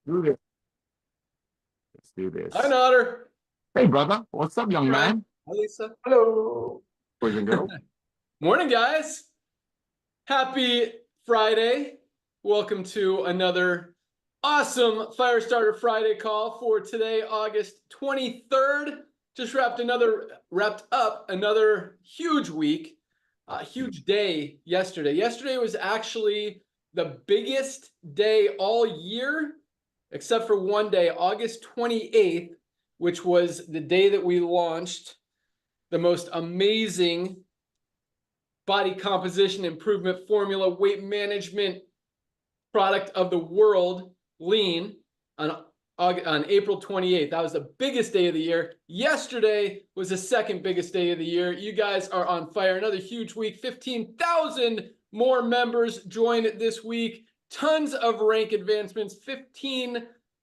Do this. Let's do this. Hi, Notter. Hey, brother. What's up, young man? Hi, Lisa. Hello. Boys and girls. Morning, guys. Happy Friday. Welcome to another awesome Firestarter Friday call for today, August 23rd. Just wrapped up another huge week, huge day yesterday. Yesterday was actually the biggest day all year, except for one day, August 28th, which was the day that we launched the most amazing body composition improvement formula, weight management product of the world, Lean, on April 28th. That was the biggest day of the year. Yesterday was the second biggest day of the year. You guys are on fire. Another huge week. 15,000 more members joined this week. Tons of rank advancements. 15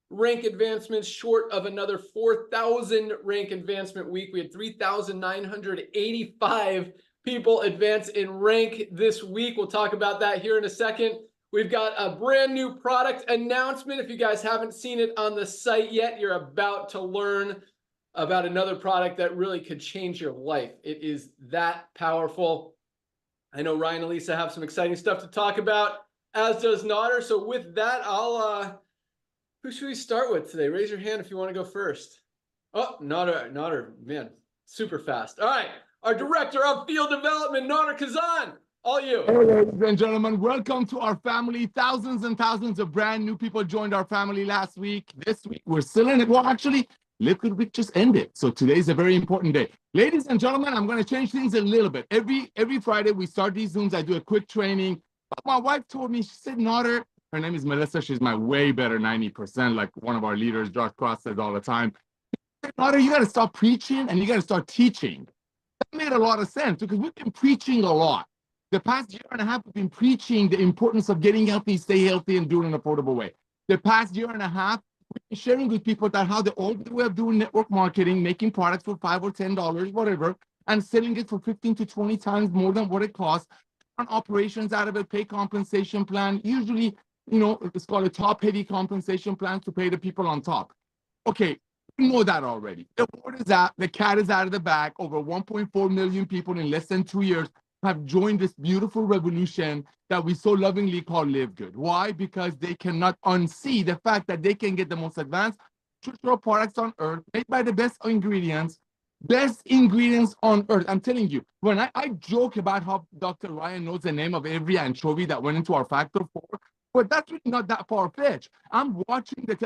rank advancements short of another 4,000 rank advancement week. We had 3,985 people advance in rank this week. We'll talk about that here in a second. We've got a brand new product announcement. If you guys haven't seen it on the site yet, you're about to learn about another product that really could change your life. It is that powerful. I know Ryan and Lisa have some exciting stuff to talk about, as does Notter. So with that, who should we start with today? Raise your hand if you want to go first. Oh, Notter, man, super fast. All right, our Director of Field Development, Notter Kazan. All you. Hey, ladies and gentlemen, welcome to our family. Thousands and thousands of brand new people joined our family last week. This week, we're still in it. Well, actually, LiveGood Week just ended. So today's a very important day. Ladies and gentlemen, I'm going to change things a little bit. Every Friday, we start these Zooms. I do a quick training. But my wife told me, she said, Notter, her name is Melissa. She's my way better 90%, like one of our leaders, Josh Cross, says all the time. Notter, you got to stop preaching and you got to start teaching. That made a lot of sense because we've been preaching a lot. The past year and a half, we've been preaching the importance of getting healthy, stay healthy, and do it in an affordable way. The past year and a half, we've been sharing with people that how the old way of doing network marketing, making products for $5 or $10, whatever, and selling it for 15 to 20 times more than what it costs, on operations out of a pay compensation plan, usually, it's called a top-heavy compensation plan to pay the people on top. Okay, you know that already. The word is out, the cat is out of the bag. Over 1.4 million people in less than 2 years have joined this beautiful revolution that we so lovingly call LiveGood. Why? Because they cannot unsee the fact that they can get the most advanced nutritional products on earth, made by the best ingredients on earth. I'm telling you, when I joke about how Dr. Ryan knows the name of every anchovy that went into our Factor 4, but that's really not that far-fetched. I'm watching the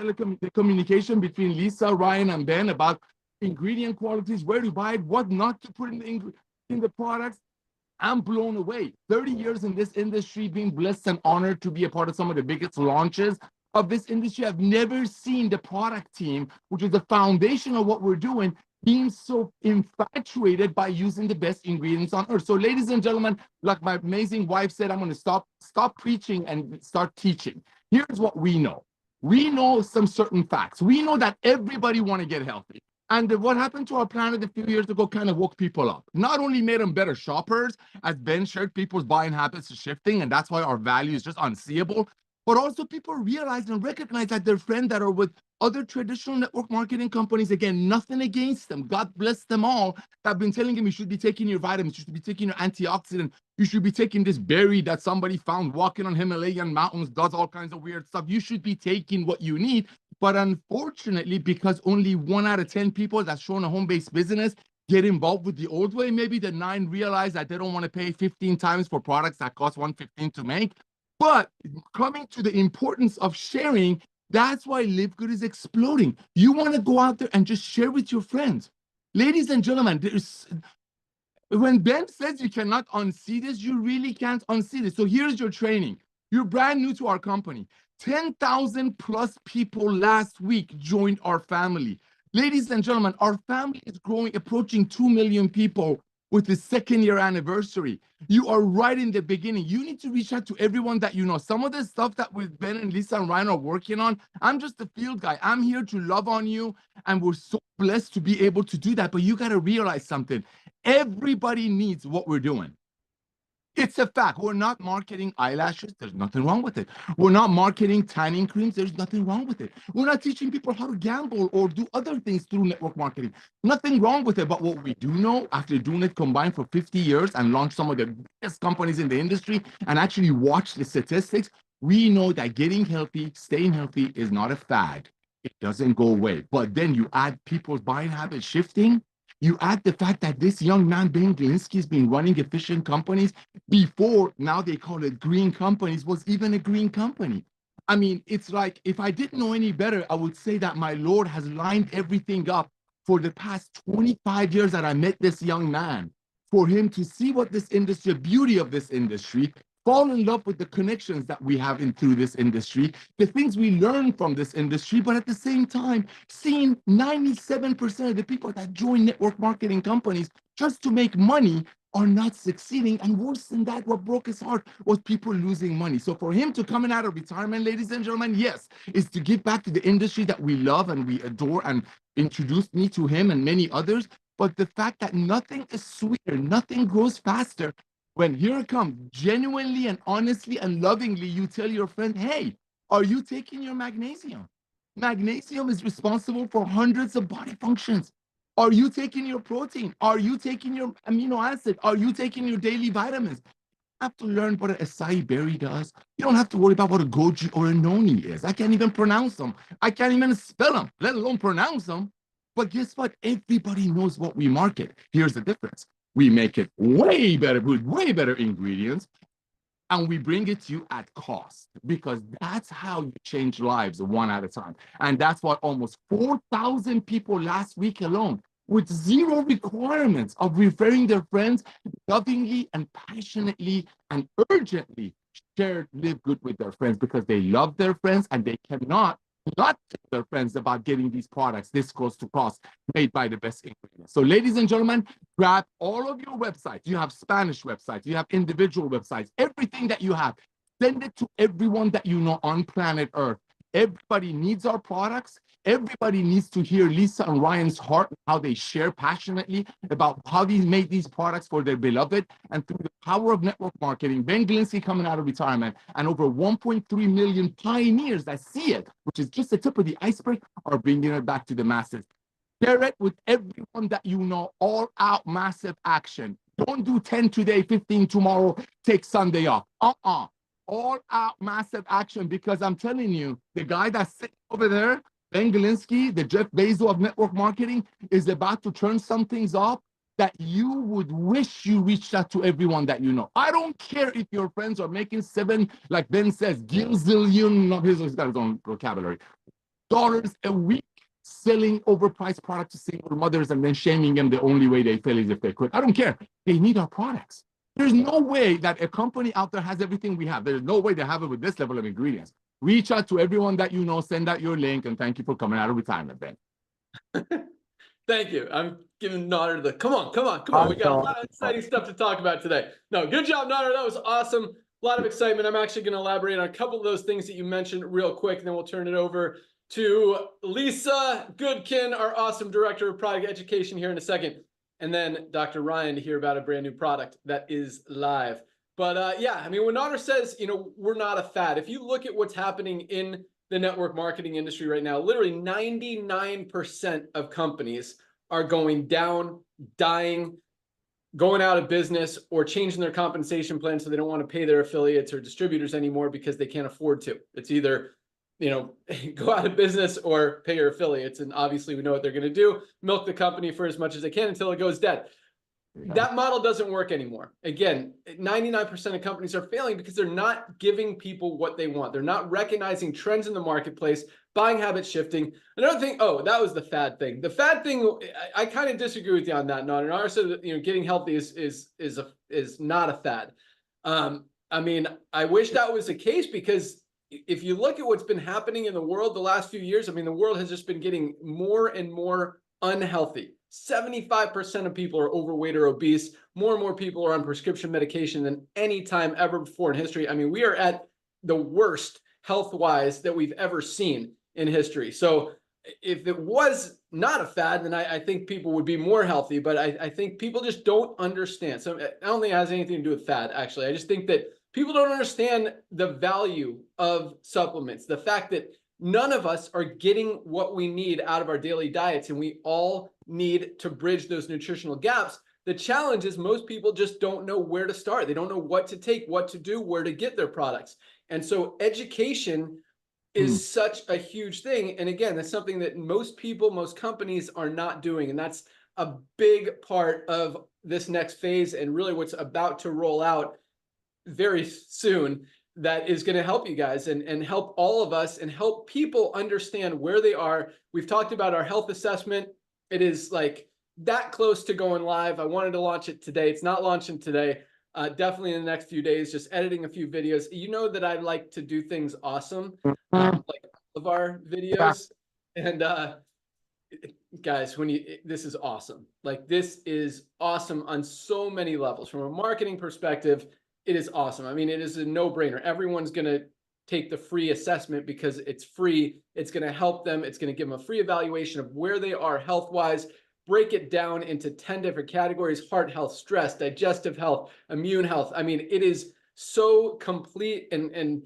communication between Lisa, Ryan, and Ben about ingredient qualities, where to buy it, what not to put in the products. I'm blown away. 30 years in this industry, being blessed and honored to be a part of some of the biggest launches of this industry. I've never seen the product team, which is the foundation of what we're doing, being so infatuated by using the best ingredients on earth. So, ladies and gentlemen, like my amazing wife said, I'm going to stop preaching and start teaching. Here's what we know. We know some certain facts. We know that everybody wants to get healthy. And what happened to our planet a few years ago kind of woke people up. Not only made them better shoppers, as Ben shared, people's buying habits are shifting, and that's why our value is just unseeable. But also people realize and recognize that their friends that are with other traditional network marketing companies, again, nothing against them. God bless them all. I've been telling them you should be taking your vitamins, you should be taking your antioxidant, you should be taking this berry that somebody found walking on Himalayan mountains, does all kinds of weird stuff. You should be taking what you need. But unfortunately, because only 1 out of 10 people that's showing a home-based business get involved with the old way, maybe the 9 realize that they don't want to pay 15 times for products that cost $115 to make. But coming to the importance of sharing, that's why LiveGood is exploding. You want to go out there and just share with your friends. Ladies and gentlemen, when Ben says you cannot unsee this, you really can't unsee this. So here's your training. You're brand new to our company. 10,000 plus people last week joined our family. Ladies and gentlemen, our family is growing, approaching 2 million people with the 2nd year anniversary. You are right in the beginning. You need to reach out to everyone that you know. Some of the stuff that with Ben and Lisa and Ryan are working on, I'm just the field guy. I'm here to love on you, and we're so blessed to be able to do that. But you got to realize something. Everybody needs what we're doing. It's a fact. We're not marketing eyelashes. There's nothing wrong with it. We're not marketing tanning creams. There's nothing wrong with it. We're not teaching people how to gamble or do other things through network marketing. Nothing wrong with it. But what we do know, after doing it combined for 50 years and launched some of the biggest companies in the industry and actually watch the statistics, we know that getting healthy, staying healthy is not a fad. It doesn't go away. But then you add people's buying habits shifting. You add the fact that this young man, Ben Glinsky, has been running efficient companies before, now they call it green companies, was even a green company. I mean, it's like, if I didn't know any better, I would say that my Lord has lined everything up for the past 25 years that I met this young man, for him to see what this industry, the beauty of this industry, fall in love with the connections that we have in through this industry, the things we learn from this industry, but at the same time, seeing 97% of the people that join network marketing companies just to make money are not succeeding. And worse than that, what broke his heart was people losing money. So for him to coming out of retirement, ladies and gentlemen, yes, is to give back to the industry that we love and we adore, and introduced me to him and many others. But the fact that nothing is sweeter, nothing grows faster when here it comes, genuinely and honestly and lovingly, you tell your friend, hey, are you taking your magnesium? Magnesium is responsible for hundreds of body functions. Are you taking your protein? Are you taking your amino acid? Are you taking your daily vitamins? You have to learn what an acai berry does. You don't have to worry about what a goji or a noni is. I can't even pronounce them. I can't even spell them, let alone pronounce them. But guess what? Everybody knows what we market. Here's the difference. We make it way better with way better ingredients, and we bring it to you at cost, because that's how you change lives one at a time. And that's what almost 4,000 people last week alone, with zero requirements of referring their friends, lovingly and passionately and urgently shared Live Good with their friends, because they love their friends and they cannot not tell their friends about getting these products this close to cost, made by the best ingredients. So ladies and gentlemen, grab all of your websites. You have Spanish websites, you have individual websites, everything that you have, send it to everyone that you know on planet Earth. Everybody needs our products. Everybody needs to hear Lisa and Ryan's heart, how they share passionately about how they made these products for their beloved. And through the power of network marketing, Ben Glinsky coming out of retirement, and over 1.3 million pioneers that see it, which is just the tip of the iceberg, are bringing it back to the masses. Share it with everyone that you know. All out massive action. Don't do 10 today, 15 tomorrow, take Sunday off. All out massive action, because I'm telling you, the guy that's sitting over there, Ben Glinsky, the Jeff Bezos of network marketing, is about to turn some things off that you would wish you reached out to everyone that you know. I don't care if your friends are making seven, like Ben says, gazillion, he's got his own vocabulary, dollars a week selling overpriced products to single mothers and then shaming them the only way they feel is if they quit. I don't care. They need our products. There's no way that a company out there has everything we have. There's no way they have it with this level of ingredients. Reach out to everyone that you know, send out your link, and thank you for coming out of retirement, Ben. Thank you. I'm giving Nader the come on. We got a lot of exciting stuff to talk about today. No, good job, Nader. That was awesome. A lot of excitement. I'm actually going to elaborate on a couple of those things that you mentioned real quick, and then we'll turn it over to Lisa Goodkin, our awesome director of product education, here in a second. And then Dr. Ryan to hear about a brand new product that is live. But yeah, I mean, when Nader says, we're not a fad, if you look at what's happening in the network marketing industry right now, literally 99% of companies are going down, dying, going out of business, or changing their compensation plan so they don't want to pay their affiliates or distributors anymore because they can't afford to. It's either go out of business or pay your affiliates. And obviously we know what they're going to do, milk the company for as much as they can until it goes dead. That model doesn't work anymore. Again, 99% of companies are failing because they're not giving people what they want. They're not recognizing trends in the marketplace, buying habit shifting. Another thing, that was the fad thing. The fad thing, I kind of disagree with you on that, Nader. Nader said that, getting healthy is not a fad. I mean, I wish that was the case, because if you look at what's been happening in the world the last few years, I mean, the world has just been getting more and more unhealthy. 75% of people are overweight or obese. More and more people are on prescription medication than any time ever before in history. I mean, we are at the worst health-wise that we've ever seen in history. So if it was not a fad, then I think people would be more healthy. But I think people just don't understand. So I don't think it has anything to do with fad, actually. I just think that people don't understand the value of supplements. The fact that none of us are getting what we need out of our daily diets, and we all need to bridge those nutritional gaps. The challenge is most people just don't know where to start. They don't know what to take, what to do, where to get their products. And so education is such a huge thing. And again, that's something that most people, most companies are not doing. And that's a big part of this next phase and really what's about to roll out very soon that is going to help you guys and help all of us and help people understand where they are. We've talked about our health assessment. It is like that close to going live. I wanted to launch it today. It's not launching today. Definitely in the next few days, just editing a few videos. You know that I like to do things awesome, like all of our videos. And guys, this is awesome. Like, this is awesome on so many levels. From a marketing perspective, it is awesome. I mean, it is a no-brainer. Everyone's going to take the free assessment because it's free. It's going to help them. It's going to give them a free evaluation of where they are health-wise, break it down into 10 different categories: heart health, stress, digestive health, immune health. I mean, it is so complete and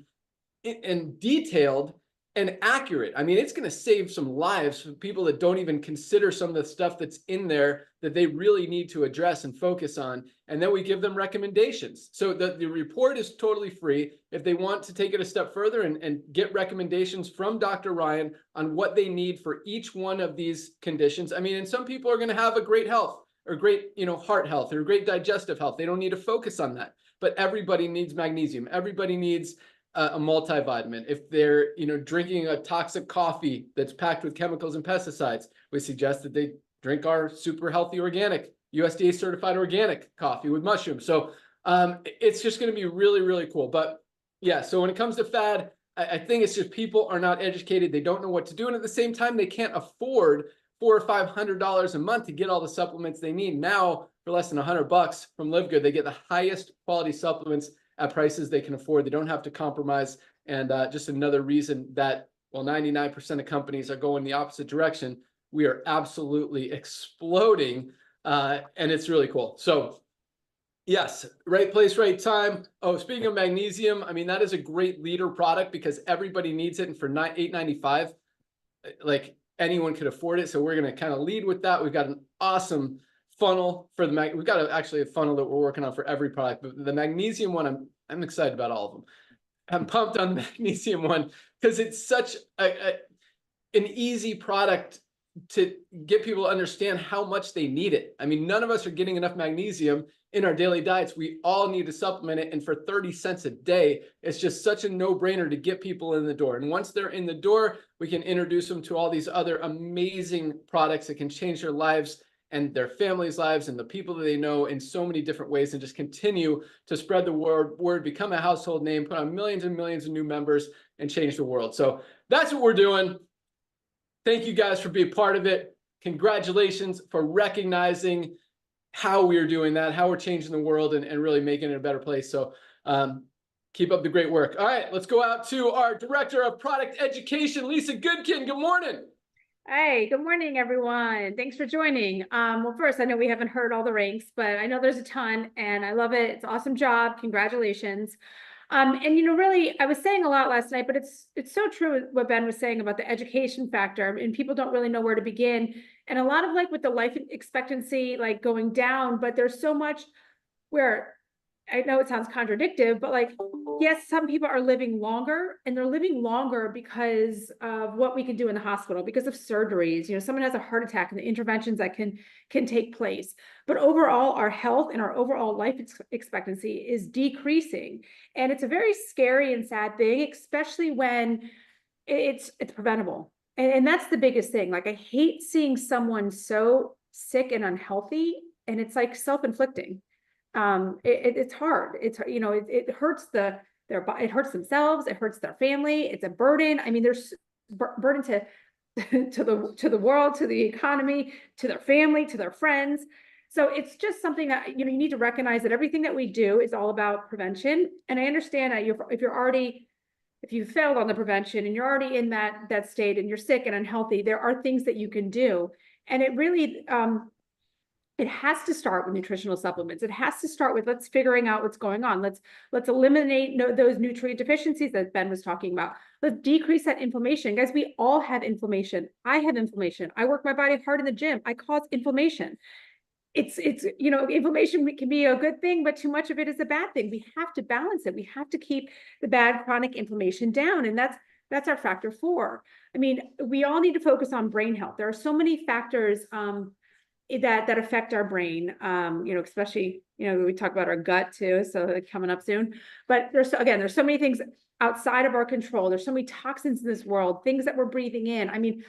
detailed and accurate. I mean, it's going to save some lives for people that don't even consider some of the stuff that's in there that they really need to address and focus on. And then we give them recommendations. So the report is totally free. If they want to take it a step further and get recommendations from Dr. Ryan on what they need for each one of these conditions. I mean, and some people are going to have a great health or great, heart health or great digestive health. They don't need to focus on that. But everybody needs magnesium. Everybody needs a multivitamin. If they're drinking a toxic coffee that's packed with chemicals and pesticides, we suggest that they drink our super healthy organic USDA certified organic coffee with mushrooms. So it's just going to be really, really cool. But yeah, so when it comes to fad, I think it's just people are not educated. They don't know what to do, and at the same time, they can't afford $400 or $500 a month to get all the supplements they need. Now, for less than $100 from LiveGood, they get the highest quality supplements at prices they can afford. They don't have to compromise. And just another reason that, while 99% of companies are going the opposite direction, we are absolutely exploding. And it's really cool. So yes, right place, right time. Oh, speaking of magnesium, I mean, that is a great leader product because everybody needs it. And for $8.95, like, anyone could afford it. So we're going to kind of lead with that. We've got an awesome funnel for the we've got actually a funnel that we're working on for every product, but the magnesium one, I'm excited about all of them. I'm pumped on the magnesium one because it's such an easy product to get people to understand how much they need it. I mean, none of us are getting enough magnesium in our daily diets. We all need to supplement it. And for 30 cents a day, it's just such a no-brainer to get people in the door. And once they're in the door, we can introduce them to all these other amazing products that can change their lives and their families' lives and the people that they know in so many different ways, and just continue to spread the word, become a household name, put on millions and millions of new members, and change the world. So that's what we're doing. Thank you guys for being part of it. Congratulations for recognizing how we're doing that, how we're changing the world and really making it a better place. So keep up the great work. All right, let's go out to our Director of Product Education, Lisa Goodkin. Good morning. Hey, good morning, everyone. Thanks for joining. Well, first, I know we haven't heard all the ranks, but I know there's a ton and I love it. It's an awesome job. Congratulations. And really, I was saying a lot last night, but it's so true what Ben was saying about the education factor, and people don't really know where to begin. And a lot of, like, with the life expectancy, like, going down, but there's so much where, I know it sounds contradictory, but, like, yes, some people are living longer, and they're living longer because of what we can do in the hospital, because of surgeries. Someone has a heart attack and the interventions that can take place. But overall, our health and our overall life expectancy is decreasing. And it's a very scary and sad thing, especially when it's preventable. And that's the biggest thing. Like, I hate seeing someone so sick and unhealthy, and it's like self-inflicting. It's hard. It hurts it hurts themselves. It hurts their family. It's a burden. I mean, there's burden to the world, to the economy, to their family, to their friends. So it's just something that, you need to recognize that everything that we do is all about prevention. And I understand that if you're already if you failed on the prevention and you're already in that state and you're sick and unhealthy, there are things that you can do. And it really, it has to start with nutritional supplements. It has to start with let's figuring out what's going on. Let's eliminate those nutrient deficiencies that Ben was talking about. Let's decrease that inflammation. Guys, we all have inflammation. I have inflammation. I work my body hard in the gym. I cause inflammation. It's inflammation can be a good thing, but too much of it is a bad thing. We have to balance it. We have to keep the bad chronic inflammation down. And that's our factor 4. I mean, we all need to focus on brain health. There are so many factors that affect our brain, especially, we talk about our gut too, so coming up soon. But there's so many things outside of our control. There's so many toxins in this world, things that we're breathing in. I mean,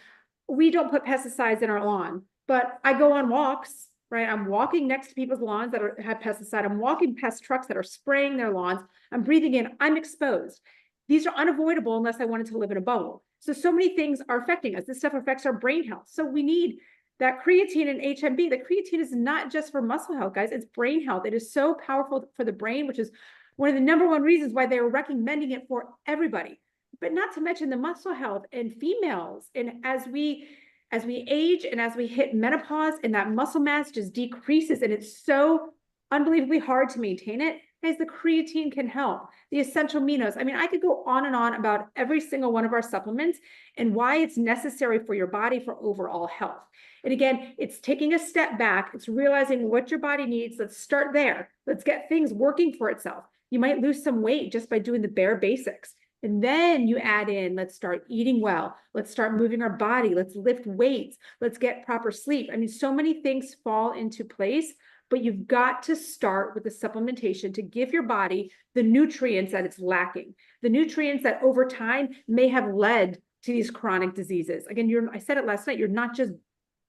we don't put pesticides in our lawn, but I go on walks, right? I'm walking next to people's lawns that have pesticide. I'm walking past trucks that are spraying their lawns. I'm breathing in, I'm exposed. These are unavoidable unless I wanted to live in a bubble. So many things are affecting us. This stuff affects our brain health. So we need that creatine and HMB. The creatine is not just for muscle health, guys. It's brain health. It is so powerful for the brain, which is one of the #1 reasons why they are recommending it for everybody. But not to mention the muscle health in females. And as we age and as we hit menopause and that muscle mass just decreases and it's so unbelievably hard to maintain it, guys, the creatine can help. The essential aminos. I mean, I could go on and on about every single one of our supplements and why it's necessary for your body for overall health. And again, it's taking a step back. It's realizing what your body needs. Let's start there. Let's get things working for itself. You might lose some weight just by doing the bare basics. And then you add in, let's start eating well. Let's start moving our body. Let's lift weights. Let's get proper sleep. I mean, so many things fall into place, but you've got to start with the supplementation to give your body the nutrients that it's lacking, the nutrients that over time may have led to these chronic diseases. Again, I said it last night, you're not just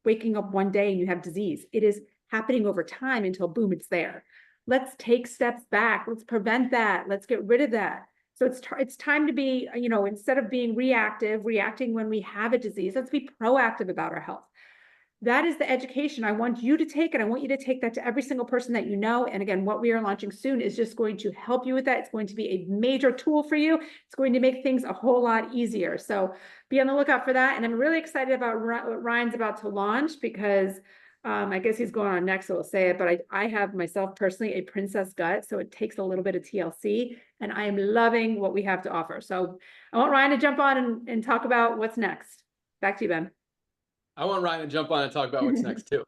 waking up one day and you have disease. It is happening over time until boom, it's there. Let's take steps back. Let's prevent that. Let's get rid of that. So it's time to be, instead of being reacting when we have a disease, let's be proactive about our health. That is the education I want you to take, and I want you to take that to every single person that you know. And again, what we are launching soon is just going to help you with that. It's going to be a major tool for you. It's going to make things a whole lot easier. So be on the lookout for that. And I'm really excited about what Ryan's about to launch because I guess he's going on next, so we'll say it, but I have myself personally a princess gut, so it takes a little bit of TLC, and I am loving what we have to offer. So I want Ryan to jump on and talk about what's next. Back to you, Ben. I want Ryan to jump on and talk about what's next too.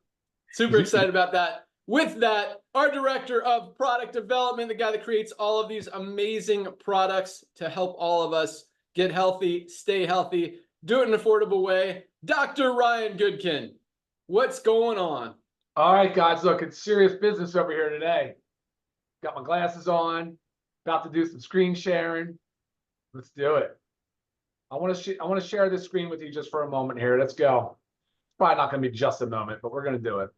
Super excited about that. With that, our director of product development, the guy that creates all of these amazing products to help all of us get healthy, stay healthy, do it in an affordable way, Dr. Ryan Goodkin. What's going on? All right, guys, look, it's serious business over here today. Got my glasses on, about to do some screen sharing. Let's do it. I want to share this screen with you just for a moment here. Let's go. It's probably not going to be just a moment, but we're going to do it.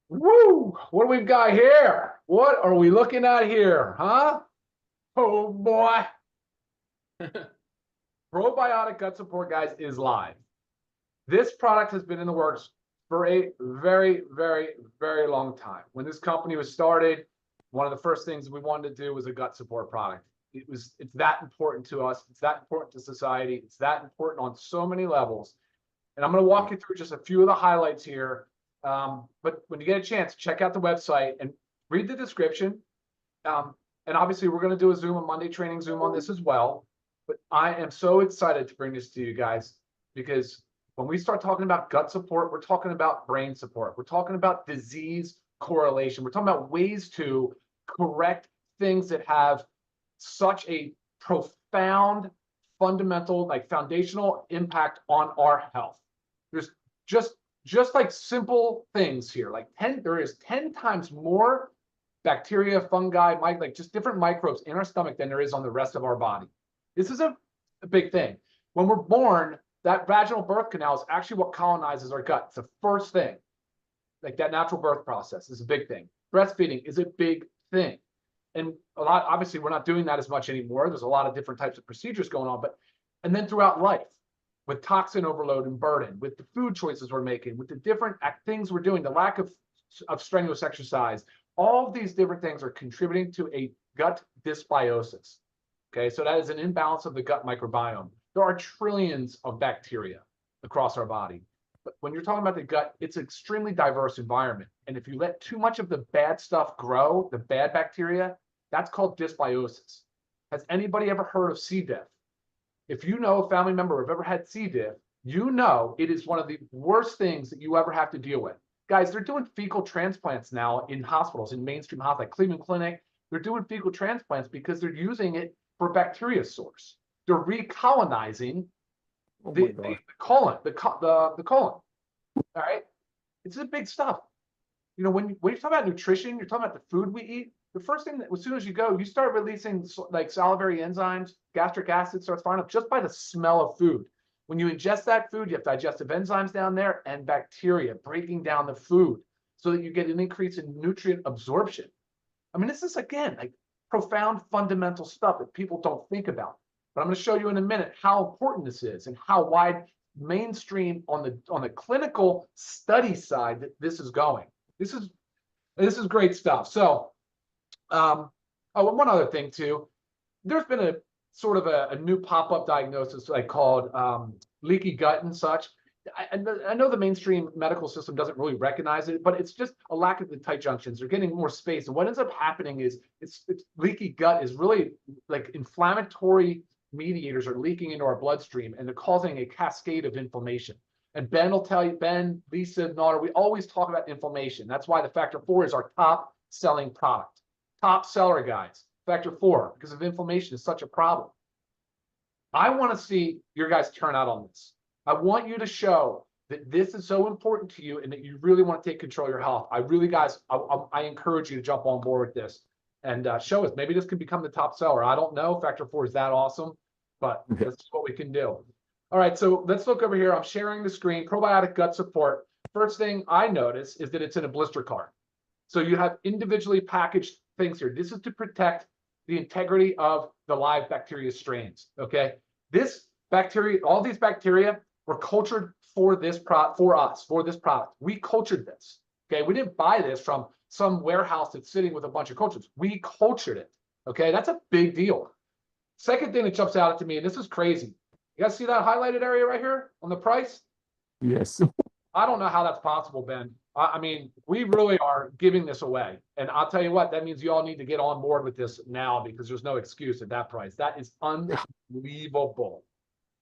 Woo! What do we've got here? What are we looking at here, huh? Oh, boy. Probiotic Gut Support, guys, is live. This product has been in the works for a very, very, very long time. When this company was started, one of the first things we wanted to do was a gut support product. It's that important to us. It's that important to society. It's that important on so many levels. And I'm going to walk you through just a few of the highlights here. But when you get a chance, check out the website and read the description. And obviously, we're going to do a Monday training Zoom on this as well. But I am so excited to bring this to you guys because when we start talking about gut support, we're talking about brain support. We're talking about disease correlation. We're talking about ways to correct things that have such a profound, fundamental, like foundational impact on our health. There's just like simple things here. There is 10 times more bacteria, fungi, like just different microbes in our stomach than there is on the rest of our body. This is a big thing. When we're born, that vaginal birth canal is actually what colonizes our gut. It's the first thing. Like that natural birth process is a big thing. Breastfeeding is a big thing. And obviously, we're not doing that as much anymore. There's a lot of different types of procedures going on. And then throughout life, with toxin overload and burden, with the food choices we're making, with the different things we're doing, the lack of strenuous exercise, all of these different things are contributing to a gut dysbiosis. Okay, so that is an imbalance of the gut microbiome. There are trillions of bacteria across our body. But when you're talking about the gut, it's an extremely diverse environment. And if you let too much of the bad stuff grow, the bad bacteria, that's called dysbiosis. Has anybody ever heard of C. diff? If you know a family member who've ever had C. diff, you know it is one of the worst things that you ever have to deal with. Guys, they're doing fecal transplants now in hospitals, in mainstream hospitals, like Cleveland Clinic. They're doing fecal transplants because they're using it for bacteria source. They're recolonizing the colon, the colon. All right, it's a big stuff. You know, when you talk about nutrition, you're talking about the food we eat. The first thing that, as soon as you go, you start releasing like salivary enzymes, gastric acid starts firing up just by the smell of food. When you ingest that food, you have digestive enzymes down there and bacteria breaking down the food so that you get an increase in nutrient absorption. I mean, this is, again, like profound fundamental stuff that people don't think about. But I'm going to show you in a minute how important this is and how wide mainstream on the clinical study side that this is going. This is great stuff. So, oh, one other thing too, there's been a sort of a new pop-up diagnosis like called leaky gut and such. I know the mainstream medical system doesn't really recognize it, but it's just a lack of the tight junctions. They're getting more space. And what ends up happening is it's leaky gut is really like inflammatory mediators are leaking into our bloodstream and they're causing a cascade of inflammation. And Ben will tell you, Ben, Lisa, Naughter, we always talk about inflammation. That's why the Factor 4 is our top selling product. Top seller, guys. Factor 4, because of inflammation is such a problem. I want to see your guys turn out on this. I want you to show that this is so important to you and that you really want to take control of your health. I really, guys, I encourage you to jump on board with this and show us. Maybe this can become the top seller. I don't know. Factor 4 is that awesome, but that's what we can do. All right, so let's look over here. I'm sharing the screen. Probiotic gut support. First thing I notice is that it's in a blister card. So you have individually packaged things here. This is to protect the integrity of the live bacteria strains, okay? This bacteria, all these bacteria were cultured for this product. We cultured this, okay? We didn't buy this from some warehouse that's sitting with a bunch of cultures. We cultured it, okay? That's a big deal. Second thing that jumps out to me, and this is crazy. You guys see that highlighted area right here on the price? Yes. I don't know how that's possible, Ben. I mean, we really are giving this away. And I'll tell you what, that means you all need to get on board with this now because there's no excuse at that price. That is unbelievable.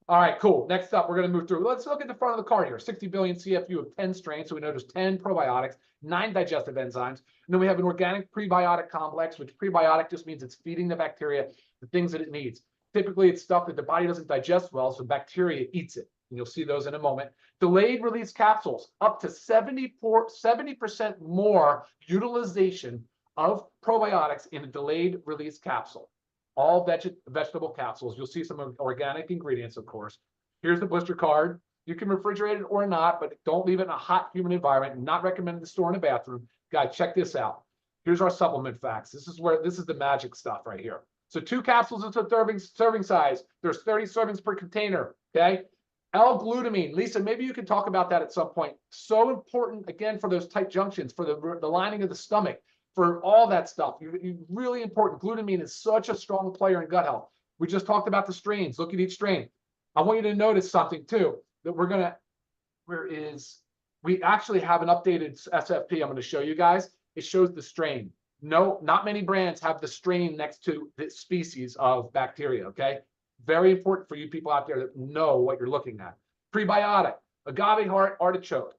All right, cool. Next up, we're going to move through. Let's look at the front of the card here. 60 billion CFU of 10 strains. So we know there's 10 probiotics, 9 digestive enzymes. And then we have an organic prebiotic complex, which prebiotic just means it's feeding the bacteria the things that it needs. Typically, it's stuff that the body doesn't digest well, so bacteria eats it. And you'll see those in a moment. Delayed release capsules, up to 70% more utilization of probiotics in a delayed release capsule. All vegetable capsules. You'll see some organic ingredients, of course. Here's the blister card. You can refrigerate it or not, but don't leave it in a hot, humid environment. Not recommended to store in a bathroom. Guys, check this out. Here's our supplement facts. This is the magic stuff right here. So 2 capsules is a serving size. There's 30 servings per container, okay? L-glutamine. Lisa, maybe you can talk about that at some point. So important, again, for those tight junctions, for the lining of the stomach, for all that stuff. Really important. Glutamine is such a strong player in gut health. We just talked about the strains. Look at each strain. I want you to notice something, too, that we actually have an updated SFP I'm going to show you guys. It shows the strain. No, not many brands have the strain next to the species of bacteria, okay? Very important for you people out there that know what you're looking at. Prebiotic, agave heart artichoke.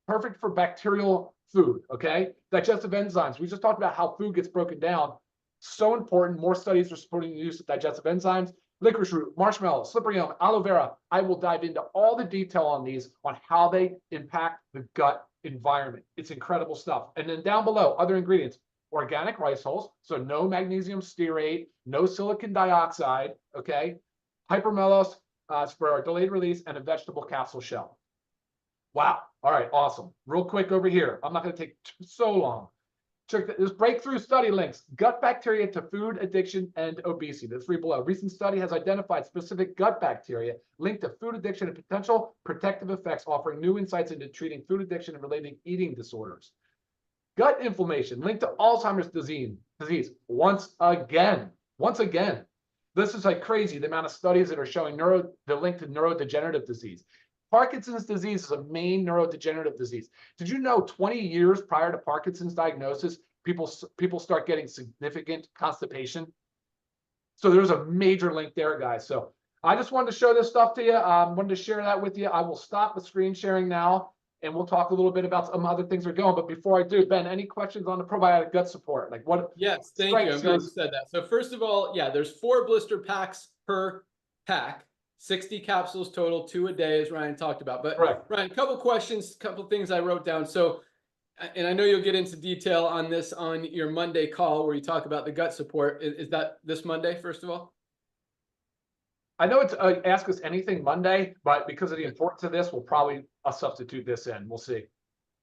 Perfect for bacterial food, okay? Digestive enzymes. We just talked about how food gets broken down. So important. More studies are supporting the use of digestive enzymes. Licorice root, marshmallow, slippery elm, aloe vera. I will dive into all the detail on these, on how they impact the gut environment. It's incredible stuff. And then down below, other ingredients. Organic rice hulls, so no magnesium stearate, no silicon dioxide, okay? Hypermellose for our delayed release, and a vegetable capsule shell. Wow. All right, awesome. Real quick over here. I'm not going to take so long. Check this breakthrough study links gut bacteria to food addiction and obesity. The 3 below. Recent study has identified specific gut bacteria linked to food addiction and potential protective effects, offering new insights into treating food addiction and related eating disorders. Gut inflammation linked to Alzheimer's disease. Once again, This is like crazy, the amount of studies that are showing the link to neurodegenerative disease. Parkinson's disease is a main neurodegenerative disease. Did you know 20 years prior to Parkinson's diagnosis, people start getting significant constipation? So there's a major link there, guys. So I just wanted to show this stuff to you. Wanted to share that with you. I will stop the screen sharing now, and we'll talk a little bit about some other things that are going. But before I do, Ben, any questions on the probiotic gut support? Like what? Yes, thank you. I'm glad you said that. So first of all, yeah, there's 4 blister packs per pack, 60 capsules total, 2 a day, as Ryan talked about. But Correct. Ryan, a couple questions, couple things I wrote down. So, and I know you'll get into detail on this on your Monday call where you talk about the gut support. Is that this Monday, first of all? I know it's Ask Us Anything Monday, but because of the importance of this, we'll probably substitute this in. We'll see.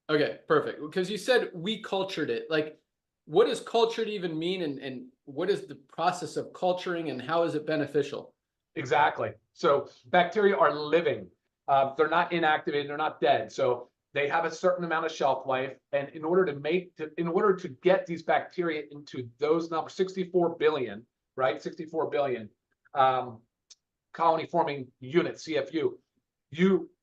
Okay, perfect. Because you said we cultured it. Like, what does cultured even mean? And what is the process of culturing and how is it beneficial? Exactly. So bacteria are living. They're not inactivated. They're not dead. So they have a certain amount of shelf life. And in order to get these bacteria into those numbers, 64 billion, right? 64 billion colony forming units, CFU.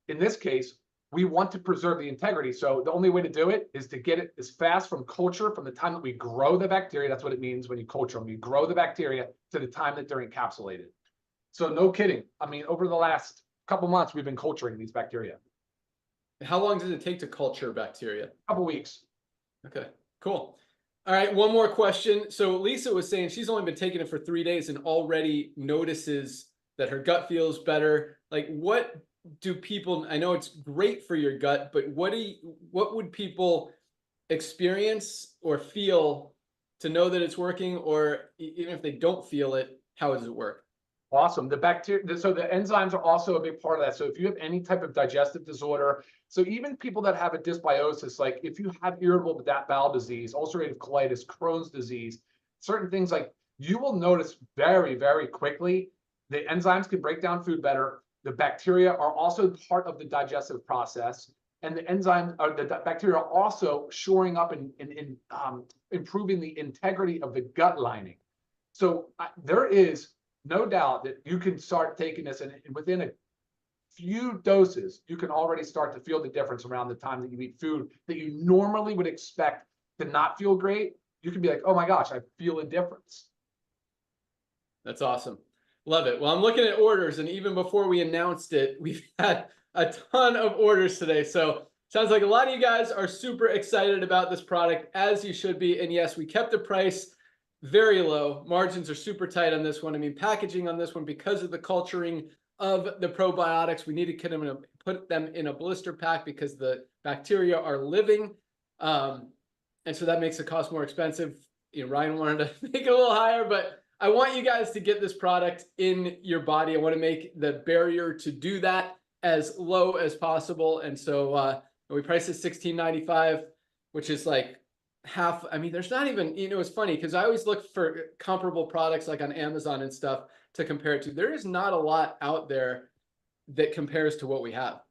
In this case, we want to preserve the integrity. So the only way to do it is to get it as fast from culture, from the time that we grow the bacteria. That's what it means when you culture them. You grow the bacteria to the time that they're encapsulated. So no kidding. I mean, over the last couple months, we've been culturing these bacteria. How long does it take to culture bacteria? A couple weeks. Okay, cool. All right, one more question. So Lisa was saying she's only been taking it for 3 days and already notices that her gut feels better. Like, what do people, I know it's great for your gut, but what would people experience or feel to know that it's working? Or even if they don't feel it, how does it work? Awesome. The bacteria, so the enzymes are also a big part of that. So if you have any type of digestive disorder, so even people that have a dysbiosis, like if you have irritable bowel disease, ulcerative colitis, Crohn's disease, certain things, like you will notice very, very quickly the enzymes can break down food better. The bacteria are also part of the digestive process, and the enzymes or the bacteria are also shoring up and improving the integrity of the gut lining. So there is no doubt that you can start taking this, and within a few doses, you can already start to feel the difference around the time that you eat food that you normally would expect to not feel great. You can be like, oh my gosh, I feel a difference. That's awesome. Love it. Well, I'm looking at orders, and even before we announced it, we've had a ton of orders today. So sounds like a lot of you guys are super excited about this product, as you should be. And yes, we kept the price very low. Margins are super tight on this one. I mean, packaging on this one, because of the culturing of the probiotics, we need to put them in a blister pack because the bacteria are living. And so that makes the cost more expensive. You know, Ryan wanted to make it a little higher, but I want you guys to get this product in your body. I want to make the barrier to do that as low as possible. And so we priced it $16.95, which is like half. I mean, there's not even, you know, it's funny because I always look for comparable products like on Amazon and stuff to compare it to. There is not a lot out there that compares to what we have.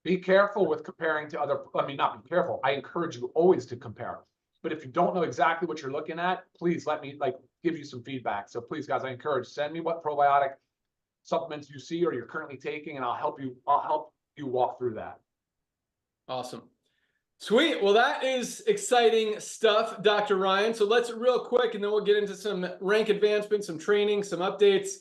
Be careful with comparing to other, I mean, not be careful. I encourage you always to compare. But if you don't know exactly what you're looking at, please let me give you some feedback. So please, guys, I encourage, send me what probiotic supplements you see or you're currently taking, and I'll help you walk through that. Awesome. Sweet. Well, that is exciting stuff, Dr. Ryan. So let's real quick, and then we'll get into some rank advancements, some training, some updates,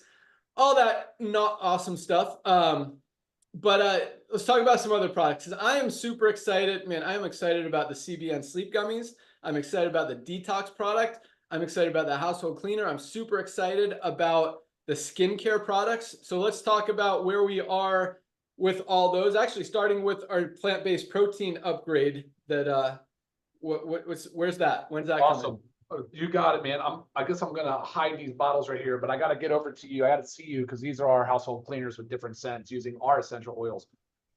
all that not awesome stuff. But let's talk about some other products. I am super excited, man. I am excited about the CBN sleep gummies. I'm excited about the detox product. I'm excited about the household cleaner. I'm super excited about the skincare products. So let's talk about where we are with all those. Actually, starting with our plant-based protein upgrade. That where's that? When's that Awesome. coming? You got it, man. I guess I'm gonna hide these bottles right here, but I gotta get over to you. I gotta see you because these are our household cleaners with different scents using our essential oils.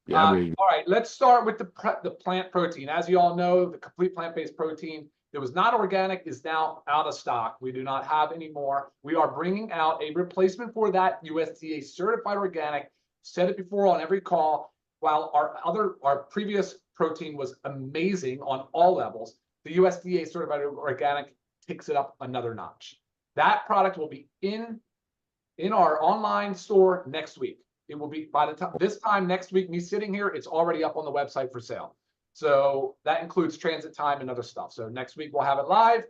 Yeah, all right, let's start with the plant protein. As you all know, the complete plant-based protein that was not organic is now out of stock. We do not have any more. We are bringing out a replacement for that USDA certified organic. Said it before on every call. While our previous protein was amazing on all levels, the USDA certified organic takes it up another notch. That product will be in our online store next week. It will be by the time this time next week, me sitting here, it's already up on the website for sale. So that includes transit time and other stuff. So next week we'll have it live.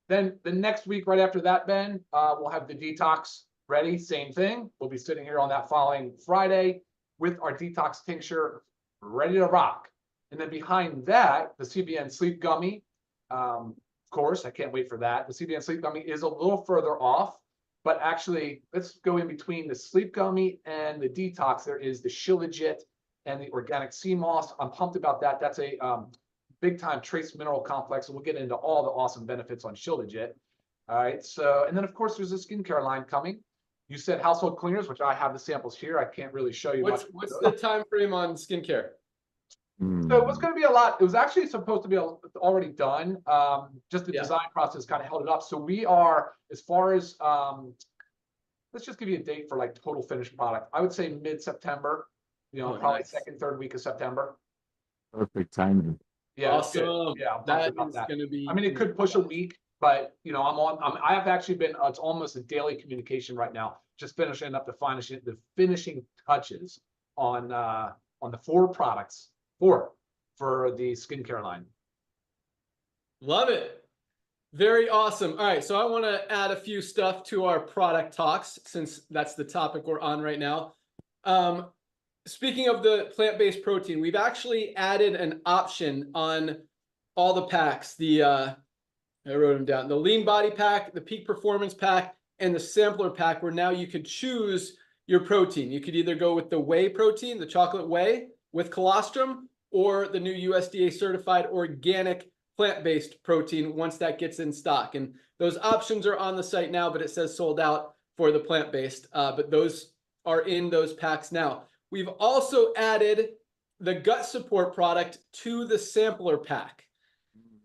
Then the next week right after that, Ben, we'll have the detox ready. Same thing. We'll be sitting here on that following Friday with our detox tincture ready to rock. And then behind that, the CBN Sleep Gummy. Of course, I can't wait for that. The CBN Sleep Gummy is a little further off. But actually, let's go in between the Sleep Gummy and the detox. There is the Shilajit and the organic sea moss. I'm pumped about that. That's a big time trace mineral complex. And we'll get into all the awesome benefits on Shilajit. All right. So, and then of course, there's a skincare line coming. You said household cleaners, which I have the samples here. I can't really show you much. What's the time frame on skincare? So it was going to be a lot. It was actually supposed to be already done. Just the design process kind of held it up. So we are, as far as, let's just give you a date for like total finished product. I would say mid-September, probably nice. second, third week of September. Perfect timing. Yeah, awesome. Yeah, that is going to be. I mean, it could push a week, but I have actually been. It's almost a daily communication right now. Just finishing up the finishing touches on the 4 products. 4 for the skincare line. Love it. Very awesome. All right. So I want to add a few stuff to our product talks since that's the topic we're on right now. Speaking of the plant-based protein, we've actually added an option on all the packs. I wrote them down. The Lean Body Pack, the Peak Performance Pack, and the Sampler Pack, where now you could choose your protein. You could either go with the whey protein, the chocolate whey with colostrum, or the new USDA certified organic plant-based protein once that gets in stock. And those options are on the site now, but it says sold out for the plant-based, but those are in those packs now. We've also added the gut support product to the sampler pack.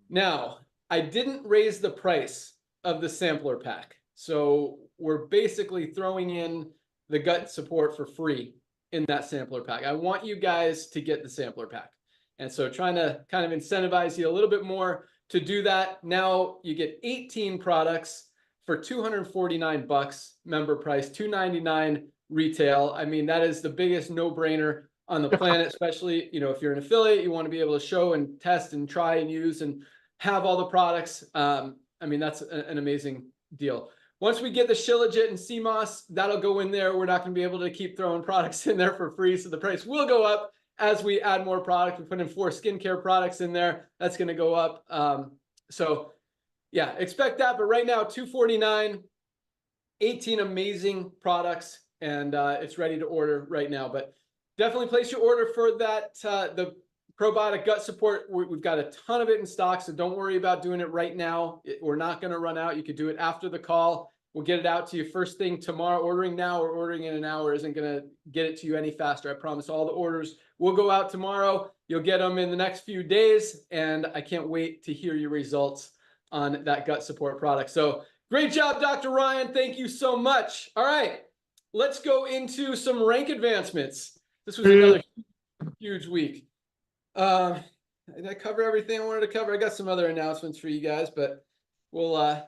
Now, I didn't raise the price of the sampler pack. So we're basically throwing in the gut support for free in that sampler pack. I want you guys to get the sampler pack. And so trying to kind of incentivize you a little bit more to do that. Now you get 18 products for $249 member price, $299 retail. I mean, that is the biggest no-brainer on the planet, especially, if you're an affiliate, you want to be able to show and test and try and use and have all the products. I mean, that's an amazing deal. Once we get the Shilajit and sea moss, that'll go in there. We're not going to be able to keep throwing products in there for free. So the price will go up as we add more product. We put in 4 skincare products in there. That's going to go up. So yeah, expect that. But right now, $249, 18 amazing products, and it's ready to order right now. But definitely place your order for that. The probiotic gut support, we've got a ton of it in stock, so don't worry about doing it right now. We're not going to run out. You could do it after the call. We'll get it out to you first thing tomorrow. Ordering now or ordering in an hour isn't going to get it to you any faster. I promise. All the orders will go out tomorrow. You'll get them in the next few days, and I can't wait to hear your results on that gut support product. So great job, Dr. Ryan. Thank you so much. All right, let's go into some rank advancements. This was another huge week. Did I cover everything I wanted to cover? I got some other announcements for you guys, but we'll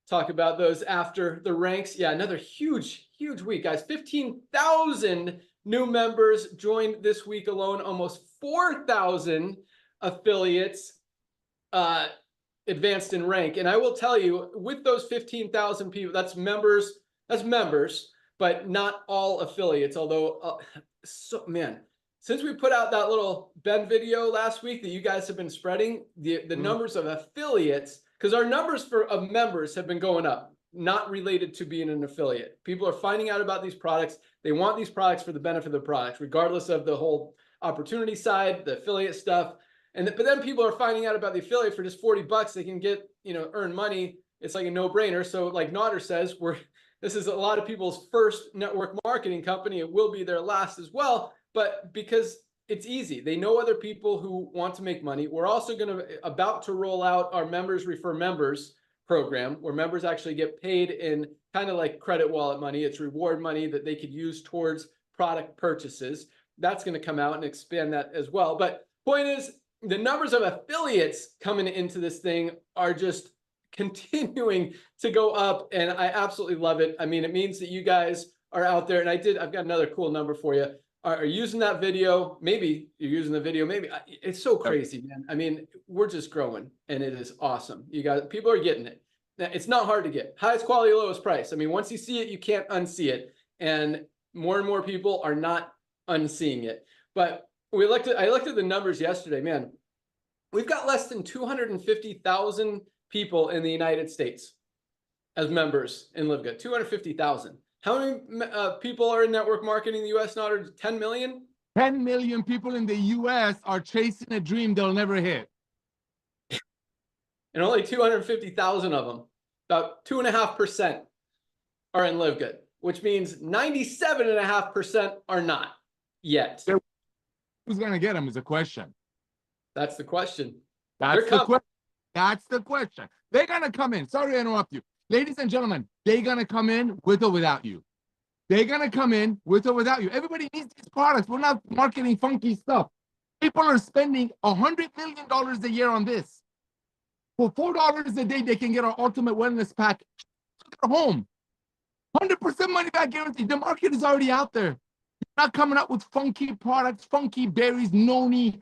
talk about those after the ranks. Yeah, another huge week, guys. 15,000 new members joined this week alone. Almost 4,000 affiliates advanced in rank. And I will tell you, with those 15,000 people, that's members, but not all affiliates. Although, since we put out that little Ben video last week that you guys have been spreading, the numbers of affiliates, because our numbers of members have been going up, not related to being an affiliate. People are finding out about these products. They want these products for the benefit of the products, regardless of the whole opportunity side, the affiliate stuff. But then people are finding out about the affiliate for just $40. They can get, earn money. It's like a no-brainer. So like Nodder says, this is a lot of people's first network marketing company. It will be their last as well. But because it's easy, they know other people who want to make money. We're also about to roll out our members refer members program, where members actually get paid in kind of like credit wallet money. It's reward money that they could use towards product purchases. That's going to come out and expand that as well. But point is, the numbers of affiliates coming into this thing are just continuing to go up, and I absolutely love it. I mean, it means that you guys are out there, and I've got another cool number for you. Are using that video. Maybe you're using the video. Maybe it's so crazy, man. I mean, we're just growing, and it is awesome. You guys, people are getting it. Now, it's not hard to get. Highest quality, lowest price. I mean, once you see it, you can't unsee it, and more people are not unseeing it. But I looked at the numbers yesterday, man. We've got less than 250,000 people in the United States as members in LiveGood. 250,000. How many people are in network marketing in the U.S. now? 10 million? 10 million people in the U.S. are chasing a dream they'll never hit. And only 250,000 of them, about 2.5%, are in LiveGood, which means 97.5% are not yet. Who's going to get them is a question. That's the question. That's the question. That's the question. They're going to come in. Sorry to interrupt you. Ladies and gentlemen, they're going to come in with or without you. They're going to come in with or without you. Everybody needs these products. We're not marketing funky stuff. People are spending $100 million a year on this. For $4 a day, they can get our ultimate wellness pack to their home. 100% money back guarantee. The market is already out there. You're not coming up with funky products, funky berries, noni,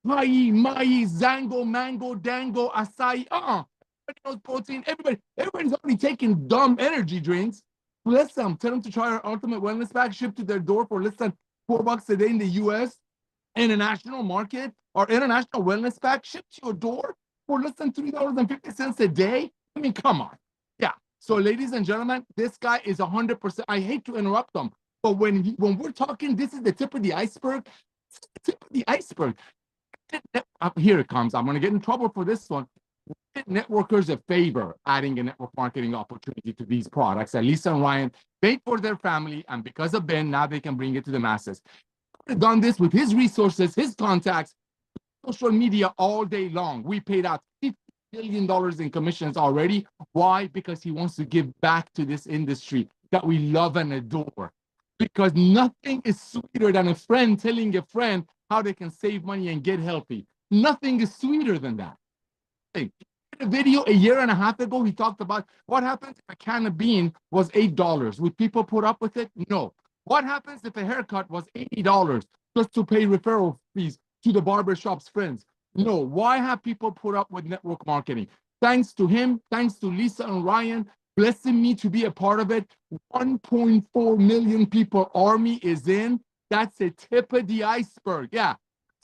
mai, zango, mango, dango, acai. Everybody knows protein. Everybody's already taking dumb energy drinks. Bless them. Tell them to try our ultimate wellness pack, shipped to their door for less than $4 a day in the U.S. International market. Our international wellness pack shipped to your door for less than $3.50 a day. I mean, come on. Yeah. So, ladies and gentlemen, this guy is 100%. I hate to interrupt them, but when we're talking, this is the tip of the iceberg. It's the tip of the iceberg. Here it comes. I'm going to get in trouble for this one. Networkers a favor adding a network marketing opportunity to these products that Lisa and Ryan paid for their family, and because of Ben, now they can bring it to the masses. He's done this with his resources, his contacts, social media all day long. We paid out $50 million in commissions already. Why? Because he wants to give back to this industry that we love and adore. Because nothing is sweeter than a friend telling a friend how they can save money and get healthy. Nothing is sweeter than that. In a video a year and a half ago, he talked about what happens if a can of bean was $8. Would people put up with it? No. What happens if a haircut was $80 just to pay referral fees to the barbershop's friends? No. Why have people put up with network marketing? Thanks to him, thanks to Lisa and Ryan, blessing me to be a part of it. 1.4 million people army is in. That's a tip of the iceberg. Yeah.